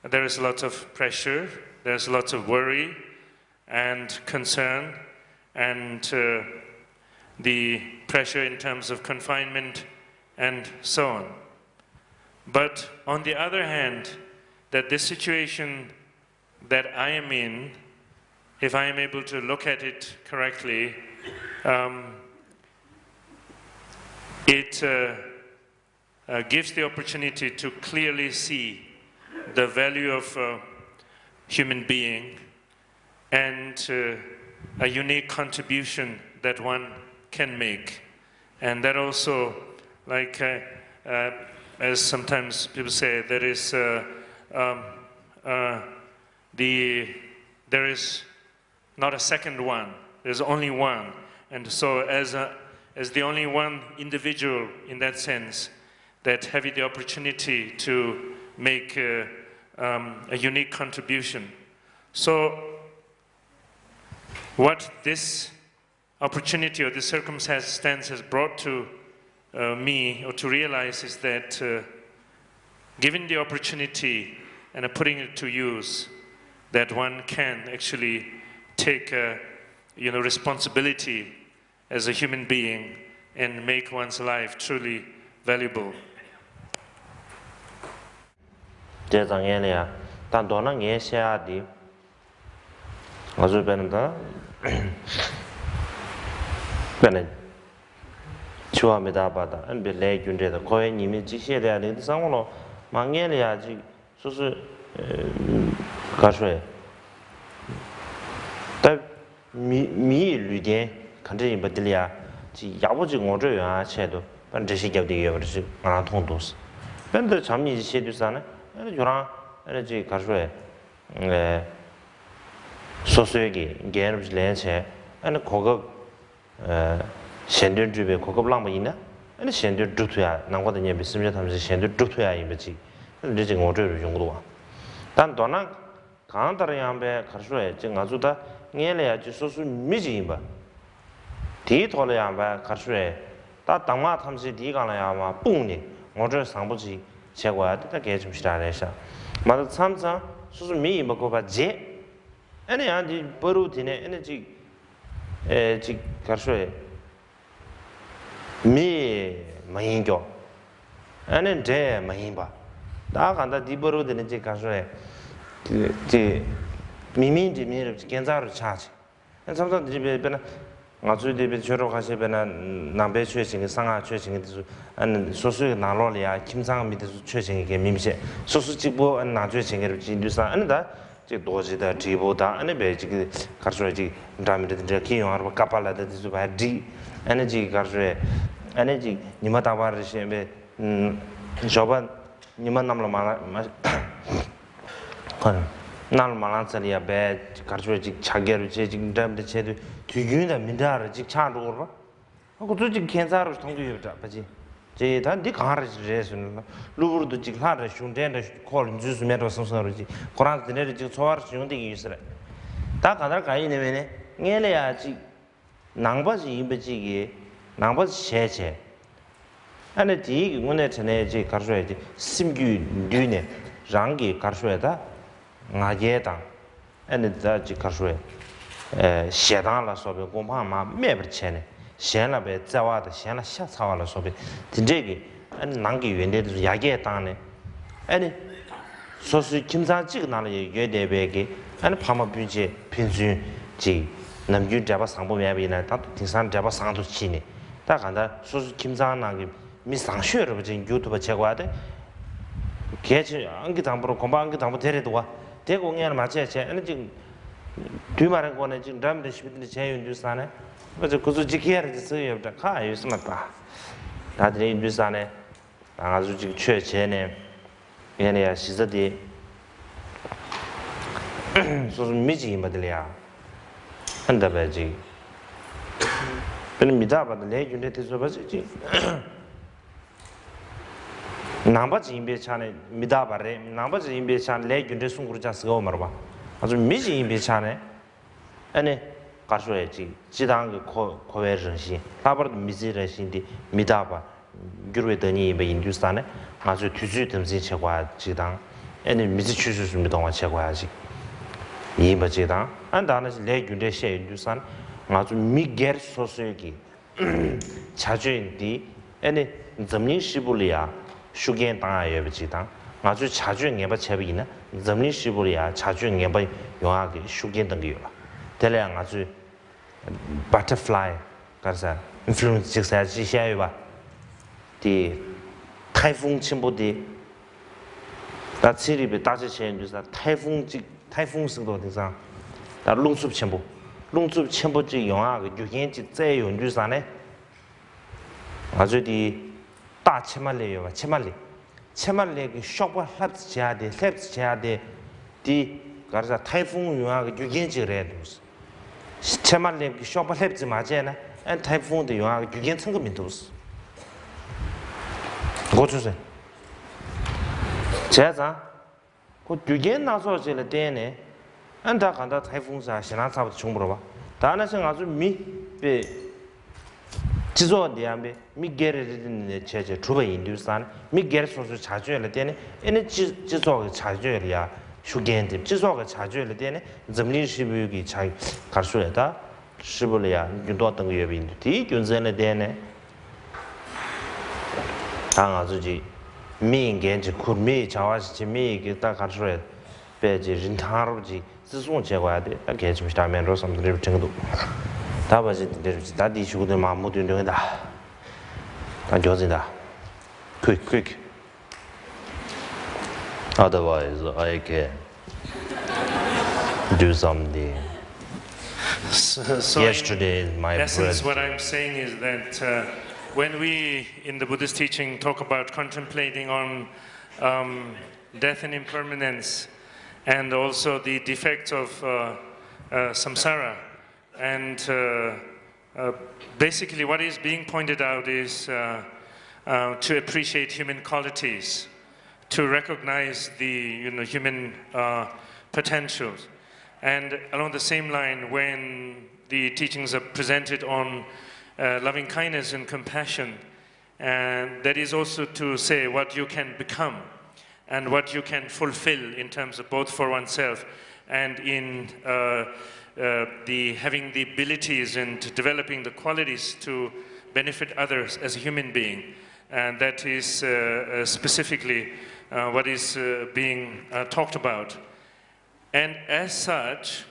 there is a lot of pressure, there's lots of worry and concern, and the pressure in terms of confinement and so on. But on the other hand, that this situation that I am in, if I am able to look at it correctly, it gives the opportunity to clearly see the value of a human being and a unique contribution that one can make. And that also, like as sometimes people say, there is there is not a second one. There's only one, and so as the only one individual in that sense, that having the opportunity to make a unique contribution. So what this opportunity or this circumstance has brought to me or to realize is that given the opportunity and putting it to use, that one can actually take responsibility as a human being and make one's life truly valuable.
미 류된 컨트리 버들이야 지 야부지 오저야 쳇도 반드시 겹되게 버지 안 통도스 근데 잠이 시에도사네 저랑 에너지 가서에 소소하게 게임을 렌체 아니 고급 현대 주변 고급 랑뭐 있나 아니 현대 주투야 남거든요 비스미자 탐지 현대 주투야 이거지 근데 지금 오저를 용도와 단 도나 강다른 양배 가서에 지금 아주다 녜래야 지 소수 미지인바 디토래야바 가서에 다 당마 탐지 디가나야마 뿡니 오저 상부지 제거야 다 개좀 시라래샤 맞아 참자 소수 미인바 고바 제 아니 아니 버루디네 에너지 지 가서에 미 마인교 아니 제 마인바 다 간다 디버루디네 지 가서에 지 미민지 미를 견자로 차지. 삼성 집에 배나 아주 집에 저러 가시배나 남배 최신의 상하 최신의 안 소수의 나로리아 김상 밑에서 최신의 민세 소수 집보 안 나주 최신의 진두사 안다 지 도지다 지보다 안에 배지 가르쳐지 담이들 이제 기용하고 까팔라다 지 바디 에너지 가르쳐 에너지 니마다 바르시에 저번 니만 남로 많아 나를 말한서리야 배 가르쳐지 차게로 제 지금 담대 제도 뒤균다 민다를 지 차로로 하고 또 지금 괜찮아로 통주였다 바지 제 단디 가르쳐지는 루브르도 지금 하라 슌덴데 콜 주스메로 선선로지 코란 드네르 지금 소화를 주는데 이유스래 다 가날 가이네면에 녜래야지 낭바지 임베지기 낭바지 셰체 안에 뒤 오늘 전에 지 가르쳐야지 심규 뉘네 장기 가르쳐야다 나게당 에너지 가르쳐야 셰당라 소베 공파마 매버체네 셴라베 자와다 셴라 샤차와라 소베 진제기 아니 난기 연대도 야게 당네 아니 소수 김사지가 나는 예대베게 아니 파마 빈지 빈지 지 남주 잡아 상보매비나 다 등산 잡아 상도 치네 다 간다 소수 김사나기 미상쉐르 버진 유튜브 제거하대 개치 안기 담보로 공부 안기 담보 데려도 와 대공연을 맞춰야 제 아니 지금 뒤말한 거는 지금 담대 시비들 제윤 주사네 그래서 그저 지켜야 돼서요 다 요즘은 봐 다들 인주사네 아주 지금 최제네 얘네야 시저디 소소 미지 맞들이야 한다 봐지 근데 미다바들 내준데 돼서 봐지 남바지 임베차네 미다바레 남바지 임베차네 내준데 숨구르자 쓰고 말봐 아주 미지 임베차네 아니 가서야지 지당 고외 정신 바바도 미지 정신디 미다바 규르더니 임베 인두스탄에 아주 뒤주 듬지 체과 지당 아니 미지 추수습니다 동안 체과야지 이바 지당 안다는 내준데 셰 인두스탄 아주 미게르 소소기 자주인디 아니 점린 시불이야 슈겐 당아야 버지당 아주 자주 녀바 체비나 점리 시불이야 자주 녀바 용하게 슈겐 등기요 대량 아주 butterfly 가서 influence 직사 지시해요 봐디 타이풍 침보디 다치리베 다지체 주사 타이풍 스도 등상 다 롱숲 침보지 용하게 유현지 제용 주사네 아주디 다 체말래요 체말리 그 쇼바 랩스 제야데 디 가르사 타이풍 유하가 유견지래도스 시체말렘 쇼발렙지 맞잖아 안 타이풍도 유하가 유견 청금인도스 고추세 제자 그 유견 나서 제일 때네 안다 간다 타이풍사 신앙사부터 정보로 봐 다나생 아주 미베 지소디암베 미게르르네 제제 주베 인두산 미게르소수 자주를 때네 에네 지소가 자주야 슈겐데 지소가 자주를 때네 점리시부기 자 가르소에다 시불이야 윤도等个月饼第윤전에 때네 당아주지 미인겐지 쿠미 자와시 미게 다 가르소에 배지 린타로지 지송 제거해야 돼. 딱 개좀 시다면로 섬들 정도 다 봐지 다 디슈고들 마음도 운동이다. 다 조진다. quick. Otherwise, I can do something.
So
Yesterday, my
essence,
breath.
what I'm saying is that when we, in the Buddhist teaching, talk about contemplating on death and impermanence, and also the defects of samsara, and basically what is being pointed out is to appreciate human qualities, to recognize the human potentials. And along the same line, when the teachings are presented on loving kindness and compassion, and that is also to say what you can become and what you can fulfill in terms of both for oneself and in having the abilities and developing the qualities to benefit others as a human being. And that is specifically what is being talked about. And as such,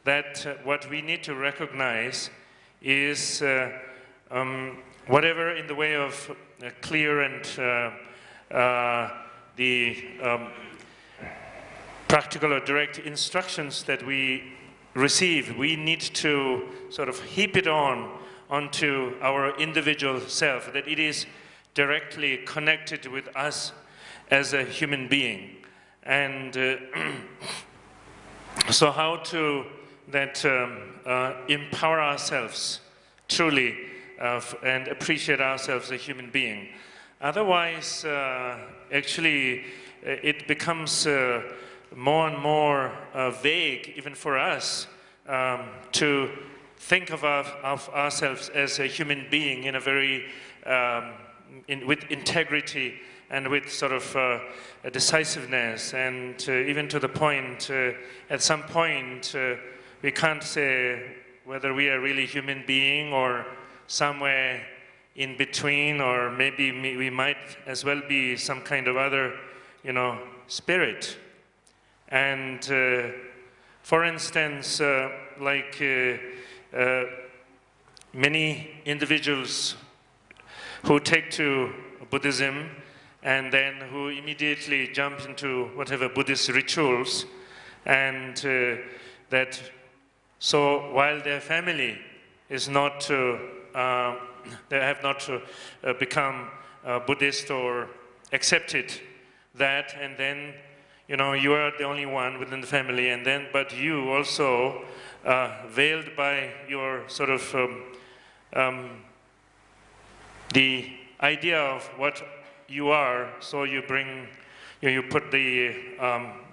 that what we need to recognize is whatever in the way of clear and the practical or direct instructions that we receive, we need to sort of heap it onto our individual self, that it is directly connected with us as a human being. And so how to empower ourselves truly and appreciate ourselves as a human being. Otherwise, actually, it becomes more and more vague, even for us, to think of ourselves as a human being in a very, with integrity and with sort of a decisiveness, and even to the point, at some point, we can't say whether we are really human being or somewhere in between, or maybe we might as well be some kind of other, spirit. And for instance, like many individuals who take to Buddhism and then who immediately jump into whatever Buddhist rituals, and so while their family is not they have not become Buddhist or accepted that, and then you are the only one within the family, and then but you also veiled by your sort of the idea of what you are, so you bring you put the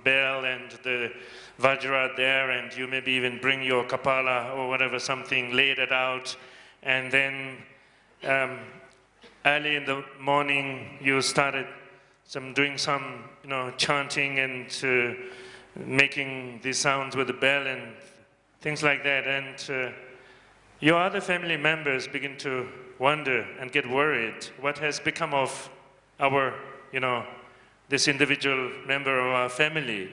bell and the vajra there, and you maybe even bring your kapala or whatever, something, laid it out, and then early in the morning you started doing some chanting and making these sounds with the bell and things like that, and your other family members begin to wonder and get worried. What has become of our this individual member of our family?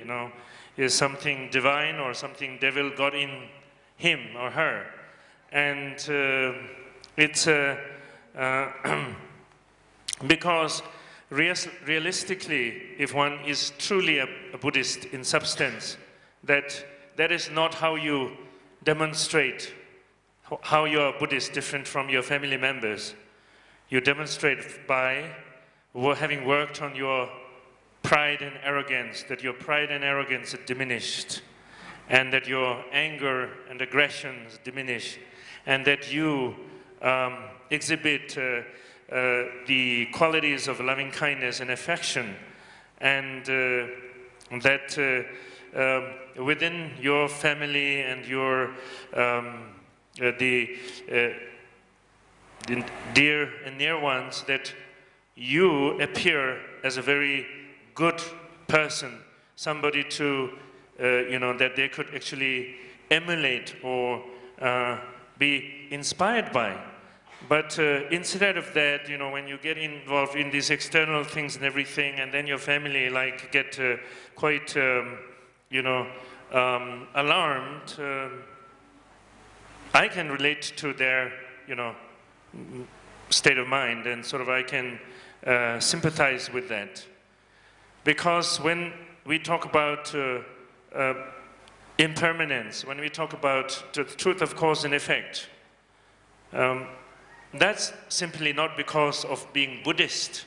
Is something divine or something devil got in him or her? And it's because realistically, if one is truly a Buddhist in substance, that is not how you demonstrate how you are Buddhist different from your family members. You demonstrate by having worked on your pride and arrogance, that your pride and arrogance are diminished, and that your anger and aggressions diminish, and that you exhibit the qualities of loving kindness and affection, and that within your family and your the dear and near ones, that you appear as a very good person, somebody to that they could actually emulate or be inspired by. But instead of that, when you get involved in these external things and everything, and then your family get quite alarmed, I can relate to their state of mind, and sort of I can sympathize with that. Because when we talk about impermanence, when we talk about the truth of cause and effect, that's simply not because of being Buddhist.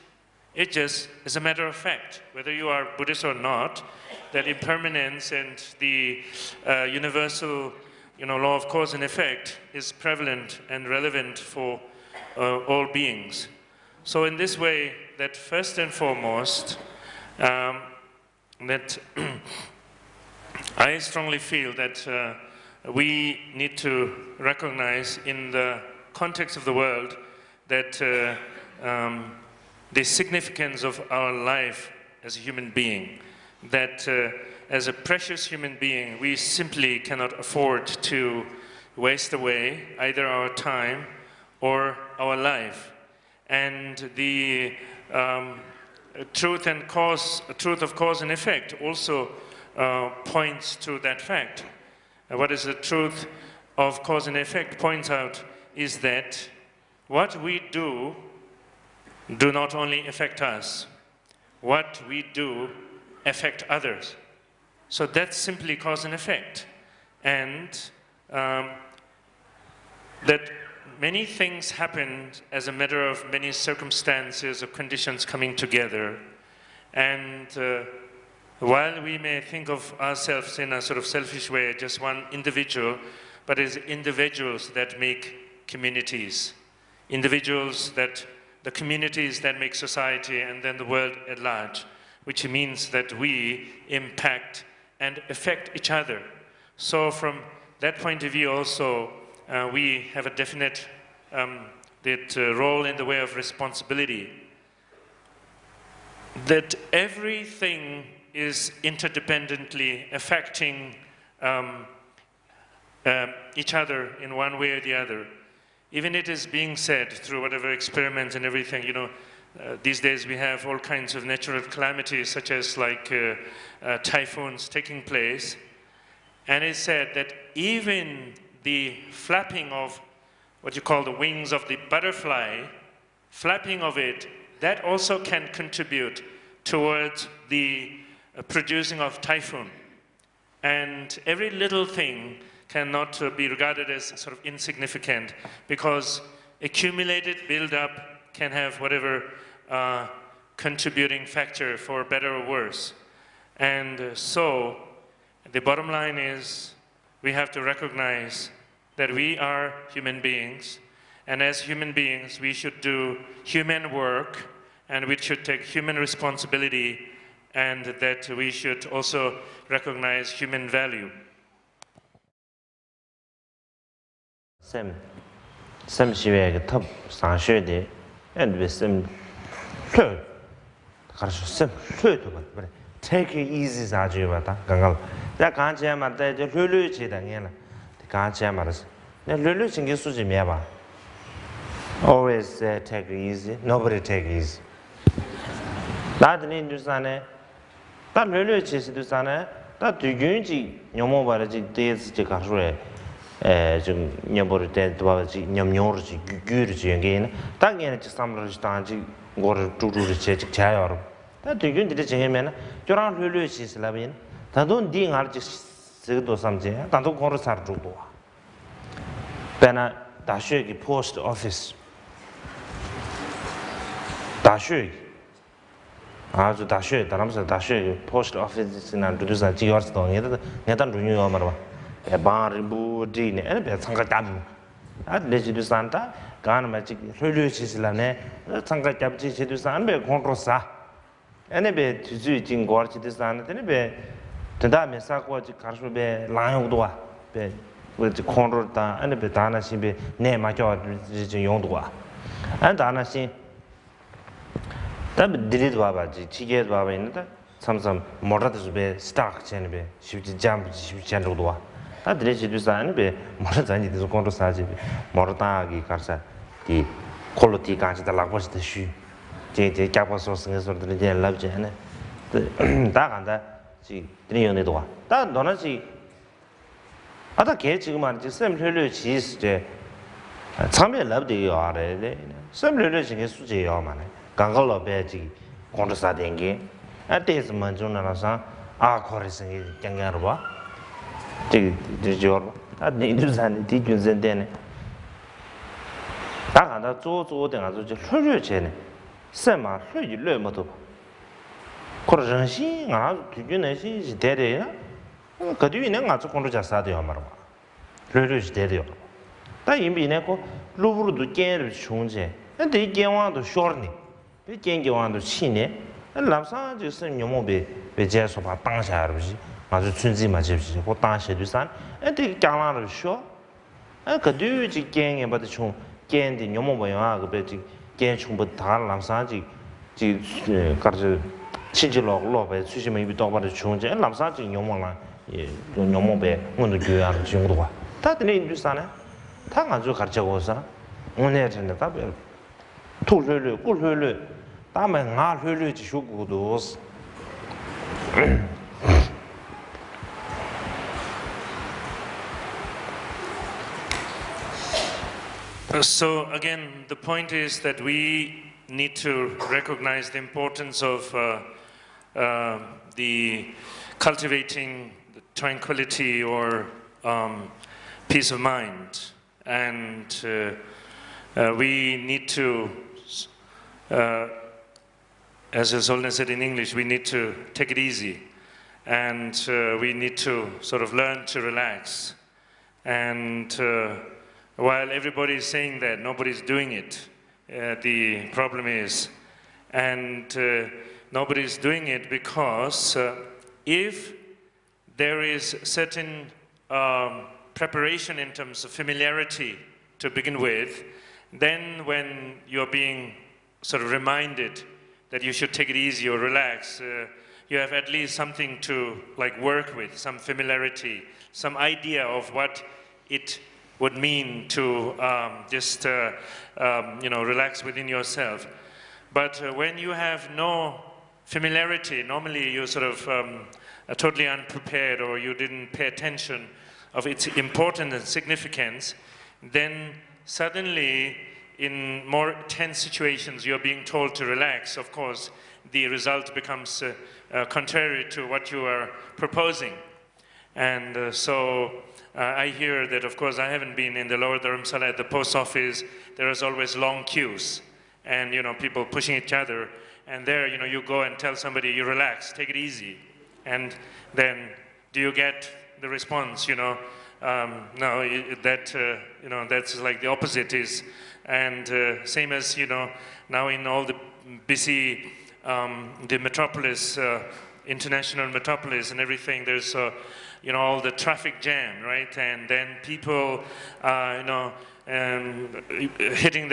It just is a matter of fact, whether you are Buddhist or not, that impermanence and the universal law of cause and effect is prevalent and relevant for all beings. So in this way, that first and foremost, that I strongly feel that we need to recognize in the context of the world that the significance of our life as a human being, that as a precious human being, we simply cannot afford to waste away either our time or our life. And the truth of cause and effect also points to that fact. What is the truth of cause and effect points out is that what we do not only affect us, what we do affect others. So that's simply cause and effect. And that many things happen as a matter of many circumstances or conditions coming together. And while we may think of ourselves in a sort of selfish way, just one individual, but it's individuals that make communities. Individuals that, the communities that make society, and then the world at large, which means that we impact and affect each other. So from that point of view also, we have a definite role in the way of responsibility. That everything is interdependently affecting each other in one way or the other. Even it is being said through whatever experiments and everything, these days we have all kinds of natural calamities, such as typhoons taking place. And it's said that even the flapping of what you call the wings of the butterfly, flapping of it, that also can contribute towards the producing of typhoon. And every little thing cannot be regarded as sort of insignificant, because accumulated build-up can have whatever contributing factor for better or worse. And so the bottom line is we have to recognize that we are human beings, and as human beings we should do human work, and we should take human responsibility, and that we should also recognize human value.
Sem shiwe ge tab sangshe de and we sem хорошо sem take it easy 사주 봐다 강갈 자 간지야 맞다 이제 르르 지당해라 간지야 말았어 내 르르 신경 쓰지 마 always take it easy nobody take it easy 나들이 인도산에 다 르르 지스도산에 다 뒤균지 녀모 바르지 데스 가르에 좀 녀버를 때 도와지 녀녀르지 규르지 연계는 당연히 samr지 당지 거를 뚜루르 제직 자요 다 뒤균들이 제면 저랑 르르시 슬라빈 다돈 딩알지 스도 삼제 다도 거를 살주고 배나 다슈기 포스트 오피스 다슈 아주 다시 다람서 다시 포스트 오피스나 두두사 지어스도 내가 루뉴어 말아 바르부디네 에베 상가담 아 레지두 산타 가나 마치 르르시슬라네 상가잡지 지두 산베 콘트로사 에네베 주주 진고르치드 산데네 tanda sakwa ji karsho be lang do be with control ta and be dana sin be ne ma jo ji yong do an dana sin ta be dili do ba ji chi ge do ba yin da samsam moda de be stock chen be shi ji jam ji chen do do ta dili ji du san be moda zan ji de control sa ji moda ta gi karsa di quality ga ji da la ko de shu je je ga pa so sing so de je la je ne da gan da 지 드리는 도와 다 너는 지 아다 개 지금 말이지 샘플을 지스제 참여 랍데요 아래 샘플을 지게 수제요 만에 강걸로 배지 콘트사 된게 아테스 만존나서 아 코레스이 짱가로 봐 지저 아 니들산 디준센데네 다 간다 조조等아주 저 혈혈 제네 샘마 혈이 뢰모도 코르전시 아 뒤준내시 대대야 그 뒤에는 아주 콘트자 사대요 말아 르르지 대대요 다 임비네고 루브르도 깨를 총제 근데 이 깨왕도 쇼르니 이 깨왕도 치네 남사就是녀모베 베제서 봐 당샤르지 아주 춘지 맞으시 고 당샤도산 근데 장라를 쇼 그 뒤지 깨에 받을 총 깨인데 녀모봐요 그 베지 깨 총부 다 남사지 지 가르 친지로 로베 수시면 이비 도바를 중제 남사지 용망라 예 용모베 오늘 교양 중도가 다들 인주사네 다 가지고 가르쳐고서 오늘 전에 다 토르르 꿀르르 다음에 나 르르 지쇼고도
So again, the point is that we need to recognize the importance of the cultivating the tranquility or peace of mind, and we need to, as His Holiness said in English, we need to take it easy, and we need to sort of learn to relax. And while everybody is saying that, nobody's doing it. The problem is, and nobody's doing it because if there is certain preparation in terms of familiarity to begin with, then when you're being sort of reminded that you should take it easy or relax, you have at least something to like work with, some familiarity, some idea of what it would mean to just relax within yourself. But when you have no familiarity, normally you're sort of totally unprepared, or you didn't pay attention of its importance and significance, then suddenly in more tense situations you're being told to relax. Of course, the result becomes contrary to what you are proposing. And so I hear that, of course, I haven't been in the Lower Dharamsala at the post office. There is always long queues and, people pushing each other. And there, you go and tell somebody, you relax, take it easy. And then do you get the response, no, that's like the opposite is. And same as, now in all the busy, the metropolis, international metropolis and everything, there's all the traffic jam, right? And then people, hitting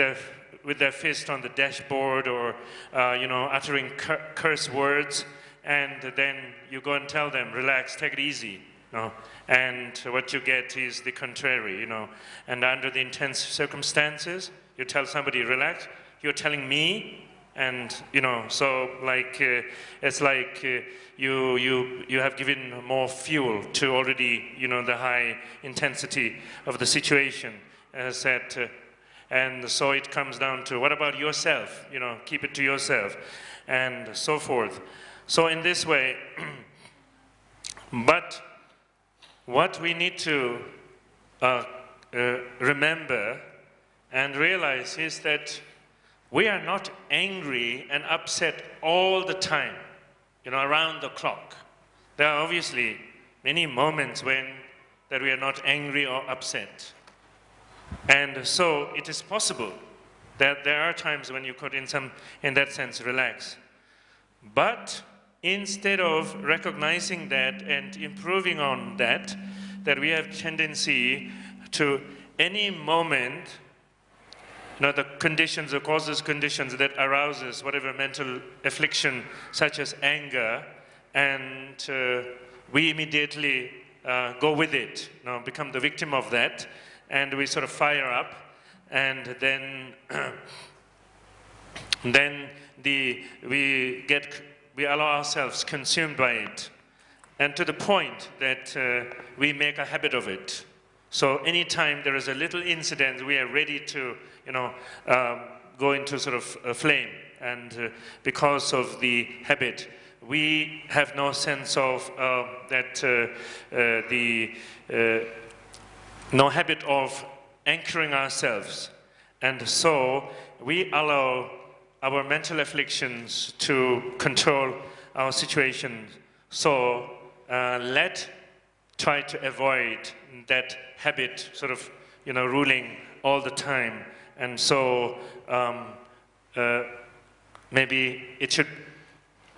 with their fist on the dashboard, or uttering curse words, and then you go and tell them, relax, take it easy. And what you get is the contrary, And under the intense circumstances, you tell somebody, relax. You're telling me. And so like it's like you have given more fuel to already the high intensity of the situation, and so it comes down to, what about yourself? Keep it to yourself, and so forth. So in this way, but what we need to remember and realize is that we are not angry and upset all the time, around the clock. There are obviously many moments when that we are not angry or upset. And so it is possible that there are times when you could, in that sense, relax. But instead of recognizing that and improving on that we have tendency to any moment, the conditions, the causes conditions that arouses whatever mental affliction, such as anger, and we immediately go with it, become the victim of that, and we sort of fire up, and then we allow ourselves consumed by it, and to the point that we make a habit of it. So anytime there is a little incident, we are ready to, go into sort of a flame, and because of the habit, we have no sense of no habit of anchoring ourselves, and so we allow our mental afflictions to control our situation. So try to avoid that habit sort of ruling all the time, and so maybe it should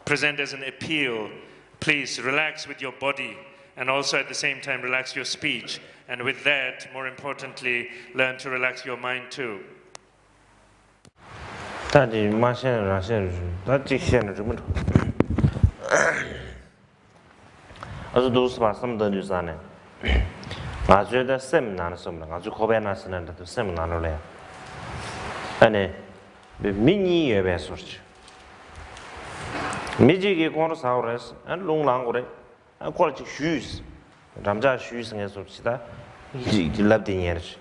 present as an appeal. Please relax with your body, and also at the same time relax your speech, and with that, more importantly, learn to relax your mind too.
但你妈现在让现在，那这现在这么多，而是都是把什么东西啥呢？我觉得什么难的什么的，我就后边那是呢，都什么难的嘞？哎呢，民意也别说去，民间给光着啥回事？龙浪过来，过来就虚死，咱们家虚死，俺说其他，就来不点年去。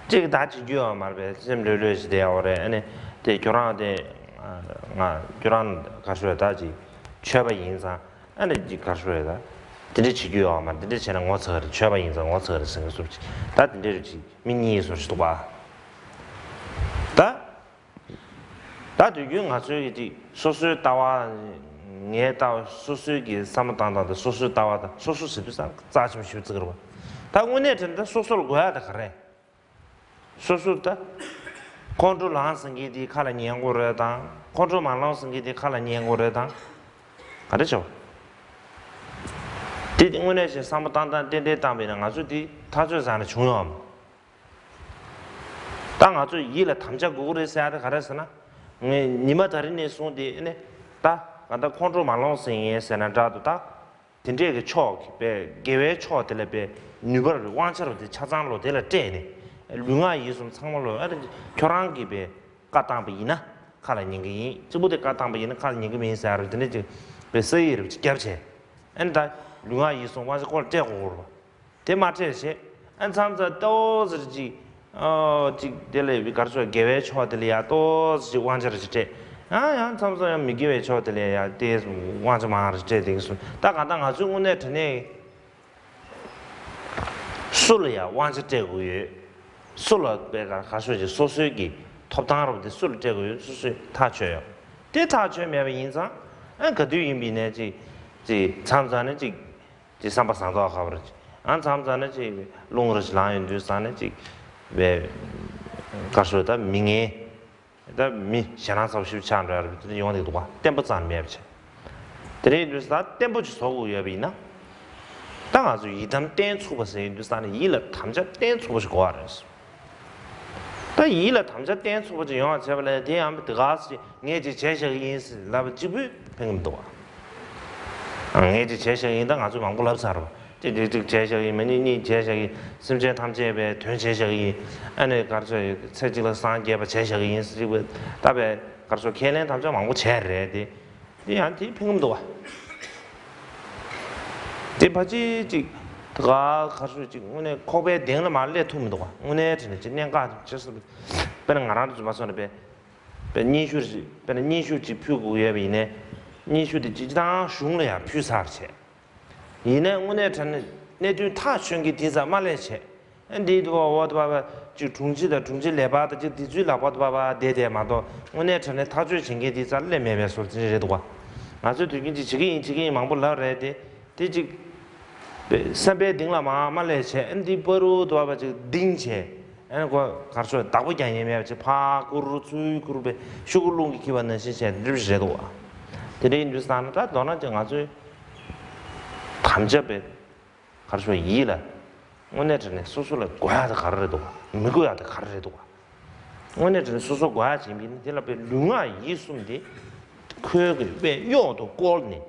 这个大结局啊嘛呗，什么流是这样的，哎呢。 对，就让他说他就全部影响，俺那就他说的，这里去就要嘛，这里现在我测的全部影响我测的生说起，但这里去明年说是多吧？但对于我说的，说大话，你到说给什么当的，说大话的，说是不是咋什么学这个了？但我那真的说了过的可嘞，说的。 control lang sengi di khala nyengo re da control man lang sengi di khala nyengo re da ada cho di ngone se sam dan dan den den dan be nga zu di ta zu san de chung yo da nga zu yi le tam ja gu re sa de kha sa na ni ma da ri ne song de ne da ga da control man lang sengi se na da da din de ge cho be ge we cho de le be nu ba ru wang cha ro de cha zang lo de le de ne lunga yi sum changlo a choran gi be ka tang bi na khala ning gi zu bu de ka tang bi na khala ning gi min sa ro de ne be se yi ru gyap che an da lunga yi sum wa ko de go ro de ma che che an chang za do zi ji ji de le bi ka so ge we cho de le ya do ji wang cha ro che a ya chang za mi ge we cho de le ya de wang cha ma ro che de su da ga da ga zu ne de ne su le ya wang cha de go ye 说了别个还说就说水给 top down 的说了这个就是他缺，对他缺没有影响，个对人民呢这参战的这上班上到好了，参战的这农日来源就上的这为，他说的民营，的民现在少许强着了，这用的多，点不占没有去，这里就是他点不去说过也比呢，当然就一旦点出不是就是呢，一了他们家点出不是过来的是。 但一了，他们家点出不就用这不来点俺们得个是，俺就这些个意思，那不基本那么多。俺就这些个，但俺就往过来啥了？这些个，你这些个，甚至他们这边团这些个，俺那搞说采集了3届吧，这些个意思就不，大概搞说开年他们家往过切来的，你看这凭那么多啊？这把这。 가 가서 지금 오늘 코베 댕을 말래 투면도 와 오늘 진행 가 just 배는 알아도 좀 봐서 배 니슈지 배는 니슈지 표고에 비네 니슈的지당 숑了呀표사체 이내 오늘 저는 내주 타 숑기 디자 말래체 ndi do wa do ba ji chung ji le ba de ji ji la ba do ba de de ma do wo ne chen ne ta ju jing ge di za le me me so ji je do wa ma zu du gi ji mang bu la re de de ji san be ding la ma le che ndi bo ru do ba ji ding che ene ko gar so da bu jian ye me ji pa gu ru zu gu ru be shu gu lu gi ki wan ne shi che ri je do wa de de ju san da do na jing a zu tam je be gar so yi le 오늘 전에 수술을 과하다 가르래도 미고야다 가르래도 오늘 전에 수술 과하지 민들라베 룽아 이숨디 그게 왜 요도 꼴니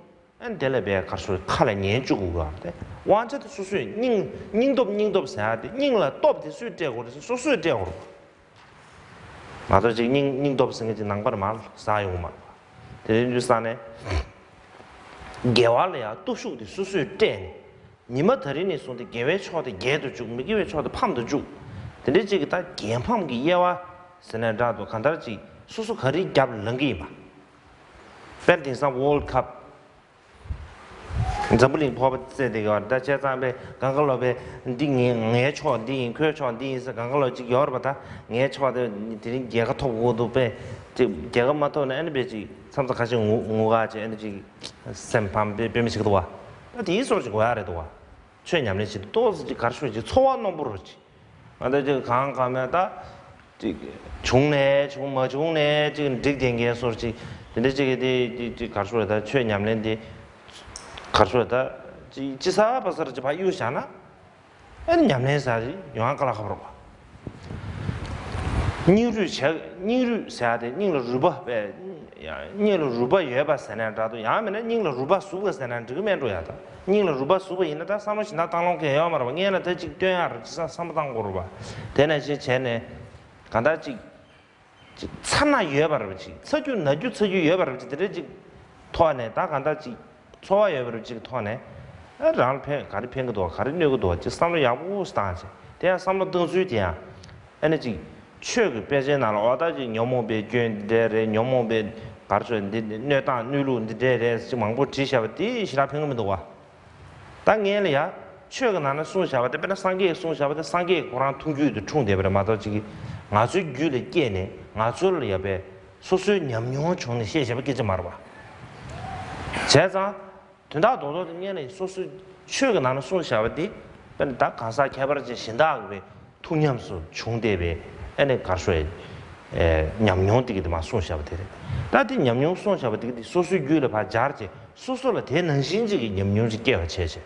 안델레베 가서 칼에 년주고 가데 완전히 수술 닝도 사야데 닝라 돕데 수되고 수술되고 맞아 지금 닝도 생기지 낭바를 말 사용만 대주산에 개발이야 또 수도 수술된 니마 다리니 손데 개외 쳐도 개도 쭉 미개외 쳐도 팜도 쭉 근데 지금 다 개팜기 예와 세나다도 간다지 수수 거리 잡 렁기마 밴딩상 월컵 잠불링 포버세데가 다 제자베 강글로베 딩이 녜쳐 딩 쾌쳐 딩에서 강글로 지 여러바다 녜쳐데 딩 개가 토고도 베 개가 마토는 에너지 삼삭하신 우가지 에너지 샘팜베 베미식도 와第一说是过来的多，去年的是都是这开始就错完弄不出去，完了这个看面的这个穷呢，这个点点说是，人家这个的开始的去年的开始的这啥不是就怕有啥呢？哎，年年啥的，用俺搞了好不好？你入啥的，你了入不呗？你了入不也把三年扎到，俺们那你了入不数个三年这个面主要的，你了入不数个，那他上面现在当龙开要嘛了吧？俺那他这对呀，这上不当过了吧？但那些钱呢，刚才这差那月吧了不起，这就那就这就月吧了不起，这团呢，他刚才这错月吧了这个团呢，然后看的骗个多，看的那个多，就上了也不是大钱，等下上了等水点，那这。确个别人拿了，我到这牛毛别卷的，牛毛别搞出的那当女路的这就忙不接下来的其他朋友们多啊。但眼里呀，确个拿了送下来的，别那三个送下来的三个果然通句的冲的，别那嘛到这个，俺最举了见呢，俺做了也别，说是娘冲的，谢谢不给这嘛了吧？现在等到多少的眼里，说是确个拿了送下来的，别那打刚才开发的这新大个呗，同样是冲的呗。ene karswe nyamnyon tiki dima son shabu tere dati nyamnyon son shabu tiki di sosu gyu le pa jar che sosu la te nangshin chigi nyamnyon chi kewa che che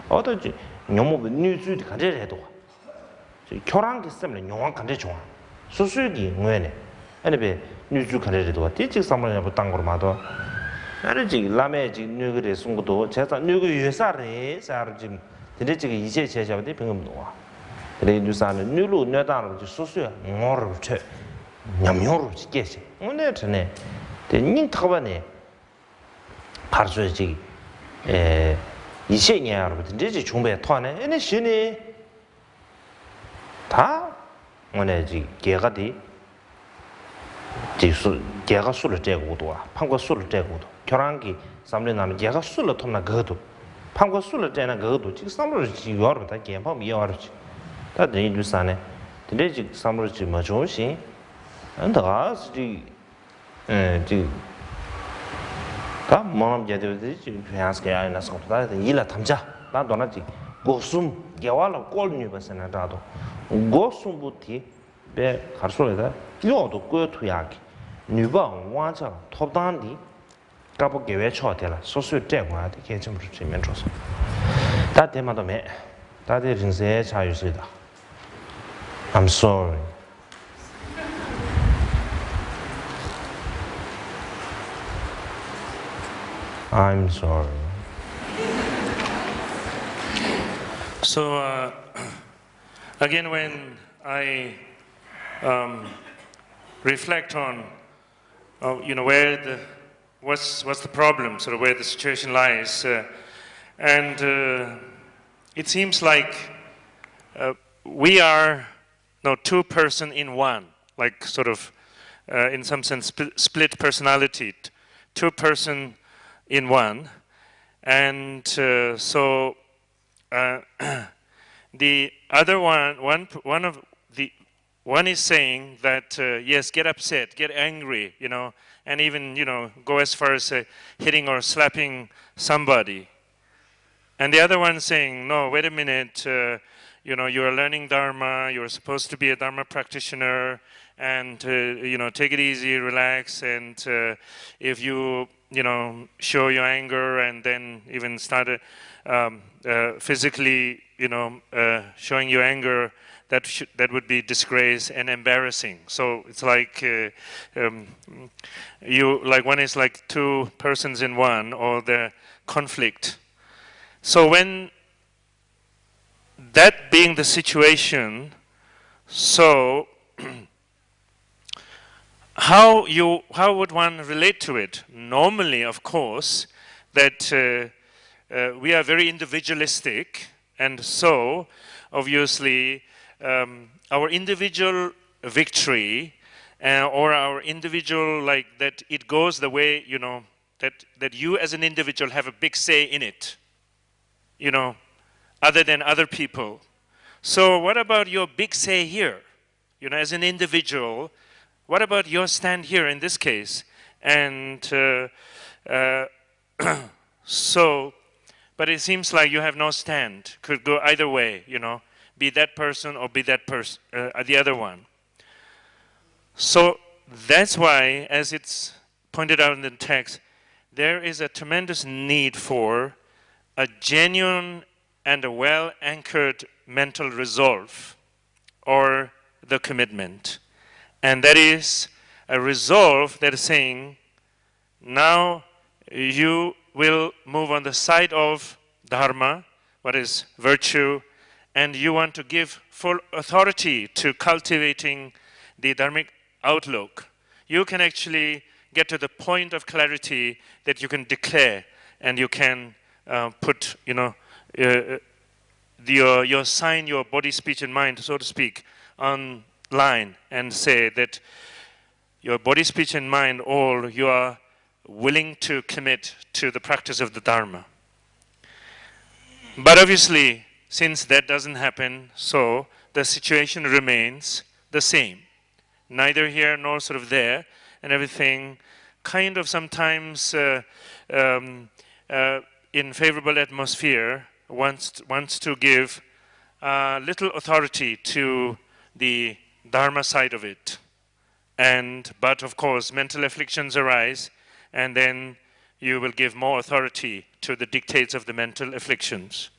oto chi nyomo bi nyu zu di kante re towa kyorang ki semle nyongwa kante chonga sosu ki nguwe ne ene be nyu zu kante re towa di chik samla nyabu tangor ma to ene chigi lame chigi nyu gire sungu to che sa nyu gu yue sa re sa ar chigi tere chigi iche che shabu di pingam towa 그래 뉴산은 뉴로 뇌다로 소소야 뭐를 쳐 냠뇨로 지게시 오늘 전에 대닝 타바네 가르쳐지 이세년 여러분 이제 중배 토하네 얘네 신이 다 오늘 지 개가디 지수 개가 술을 째고도 와 판과 술을 째고도 결혼기 삼년 나는 개가 술을 통나 그것도 판과 술을 째는 그것도 지금 삼을 지 여러분 다 개판 이어하지 다 내일 주산에 근데 지금 삼월지 뭐 좋으시 안다가 지금 다 뭐는 제대로지 지금 회사에 아이나서 다 일을 담자 나 도나지 고숨 개와라 꼴니 버스나 다도 고숨부티 배 가르소에다 요도 끄투야기 누방 완자 톱단디 까보 개외 쳐대라 소수 때문에 개점으로 지면 줘서 다 대마도 매 다들 인생에 자유스다 I'm sorry. I'm sorry.
So again, when I reflect on, where what's the problem, sort of where the situation lies, and it seems like we are. No, two person in one, like sort of, in some sense, split personality, two person in one, and so The other one is saying that yes, get upset, get angry, and even go as far as hitting or slapping somebody. And the other one saying, no, wait a minute, you are learning Dharma, you're supposed to be a Dharma practitioner, and take it easy, relax, and if you show your anger and then even start physically showing your anger, that would be disgrace and embarrassing. So it's like one is like two persons in one, or the conflict. So when that being the situation, so how would one relate to it? Normally, of course, that we are very individualistic, and so obviously our individual victory or our individual, like that, it goes the way that you as an individual have a big say in it, other than other people. So what about your big say here? As an individual, what about your stand here in this case? And so, but it seems like you have no stand. Could go either way, be that person or be that person, the other one. So that's why, as it's pointed out in the text, there is a tremendous need for a genuine and a well-anchored mental resolve, or the commitment. And that is a resolve that is saying, now you will move on the side of Dharma, what is virtue, and you want to give full authority to cultivating the Dharmic outlook. You can actually get to the point of clarity that you can declare, and you can put, your sign, your body, speech, and mind, so to speak, online, and say that your body, speech, and mind, all you are willing to commit to the practice of the Dharma. But obviously, since that doesn't happen, so the situation remains the same. Neither here nor sort of there, and everything kind of sometimes in favorable atmosphere wants to give little authority to the Dharma side of it. But of course, mental afflictions arise, and then you will give more authority to the dictates of the mental afflictions.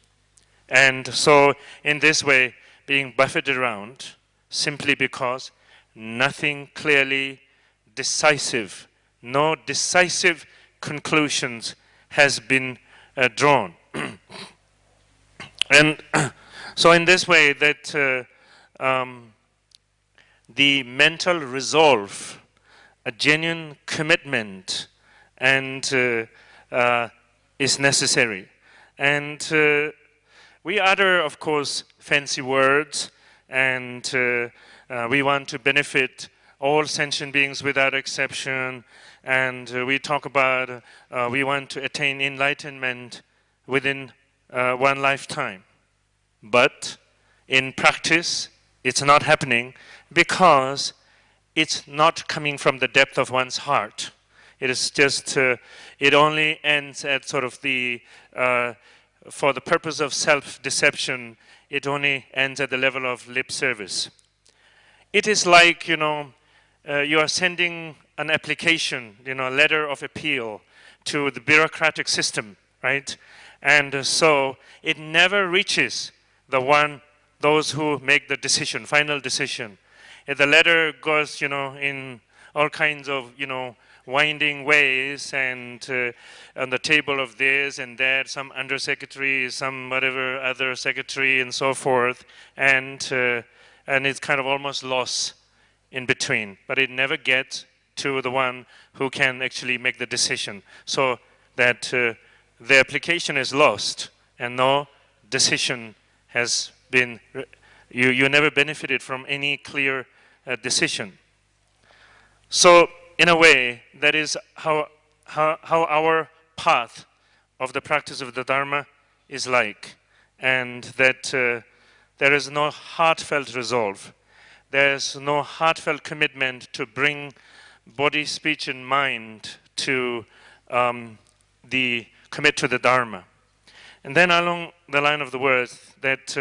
And so, in this way, being buffeted around, simply because nothing clearly decisive, no decisive conclusions has been drawn. And so in this way, that the mental resolve, a genuine commitment, and is necessary. And we utter, of course, fancy words, and we want to benefit all sentient beings without exception, and we talk about we want to attain enlightenment within one lifetime. But in practice, it's not happening because it's not coming from the depth of one's heart. It is just, it only ends at sort of the, for the purpose of self-deception, it only ends at the level of lip service. It is like, you are sending an application, a letter of appeal to the bureaucratic system, right? And so it never reaches those who make the decision, final decision. If the letter goes, in all kinds of, winding ways, and on the table of this and that, some undersecretary, some whatever other secretary, and so forth, and it's kind of almost lost in between. But it never gets to the one who can actually make the decision, so that the application is lost and no decision has been. You never benefited from any clear decision. So in a way, that is how our path of the practice of the Dharma is like. And that there is no heartfelt resolve. There is no heartfelt commitment to bring body, speech, and mind to commit to the Dharma. And then along the line of the words that,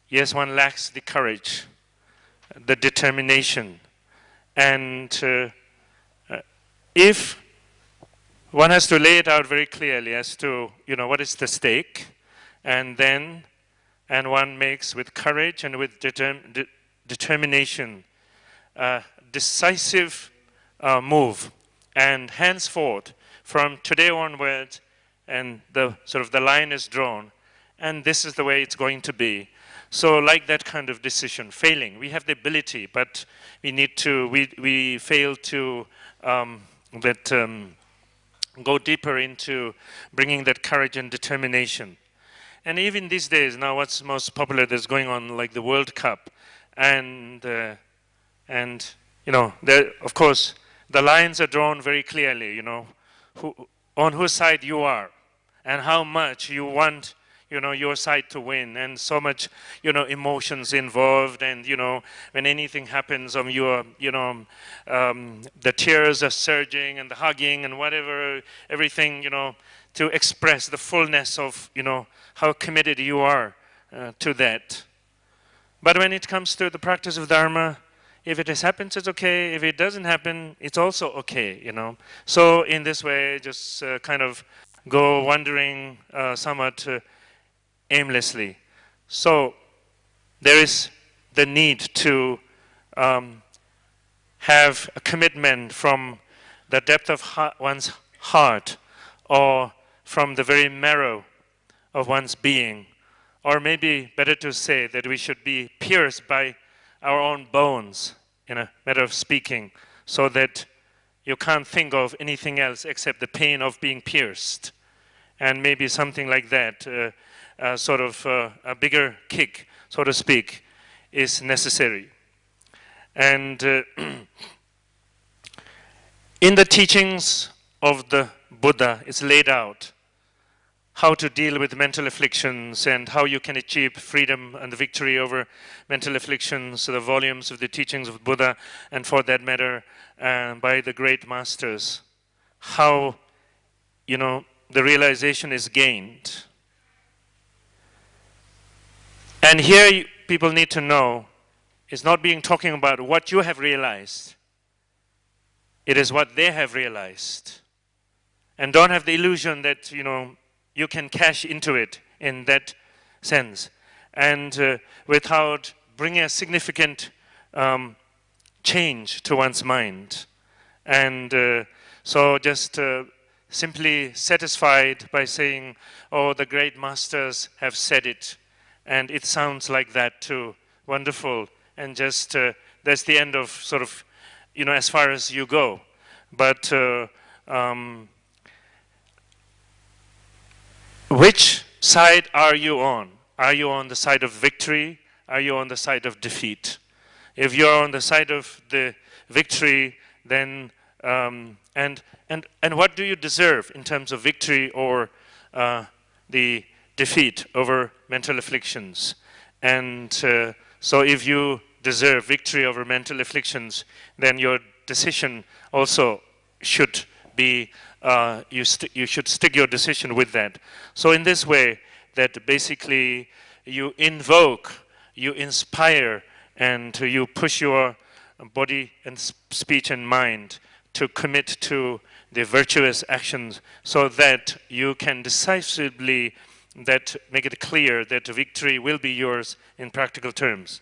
yes, one lacks the courage, the determination, and if one has to lay it out very clearly as to, what is the stake, and one makes with courage and with determination a decisive move, and henceforth, from today onwards, and the line is drawn, and this is the way it's going to be. So like that kind of decision, failing, we have the ability, but we fail to go deeper into bringing that courage and determination. And even these days, now what's most popular that's going on, like the World Cup, and there, of course, the lines are drawn very clearly, on whose side you are, and how much you want, your side to win, and so much, emotions involved, and, when anything happens, the tears are surging, and the hugging, and whatever, everything, to express the fullness of, how committed you are to that. But when it comes to the practice of Dharma, if it has happened, it's okay. If it doesn't happen, it's also okay, So in this way, just kind of go wandering somewhat aimlessly. So there is the need to have a commitment from the depth of one's heart, or from the very marrow of one's being. Or maybe better to say that we should be pierced by our own bones, in a matter of speaking, so that you can't think of anything else except the pain of being pierced. And maybe something like that, a bigger kick, so to speak, is necessary. And in the teachings of the Buddha, it's laid out how to deal with mental afflictions and how you can achieve freedom and the victory over mental afflictions, the volumes of the teachings of Buddha, and for that matter, by the great masters. How, the realization is gained. And here people need to know, it's not being talking about what you have realized. It is what they have realized. And don't have the illusion that, you can cash into it in that sense. And without bringing a significant change to one's mind. And so just simply satisfied by saying, oh, the great masters have said it. And it sounds like that too. Wonderful. And just, that's the end of as far as you go. But which side are you on? Are you on the side of victory? Are you on the side of defeat? If you're on the side of the victory, then and what do you deserve in terms of victory or the defeat over mental afflictions? And so if you deserve victory over mental afflictions, then your decision also should be, you should stick your decision with that. So in this way, that basically you invoke, you inspire, and you push your body and speech and mind to commit to the virtuous actions, so that you can decisively make it clear that victory will be yours in practical terms.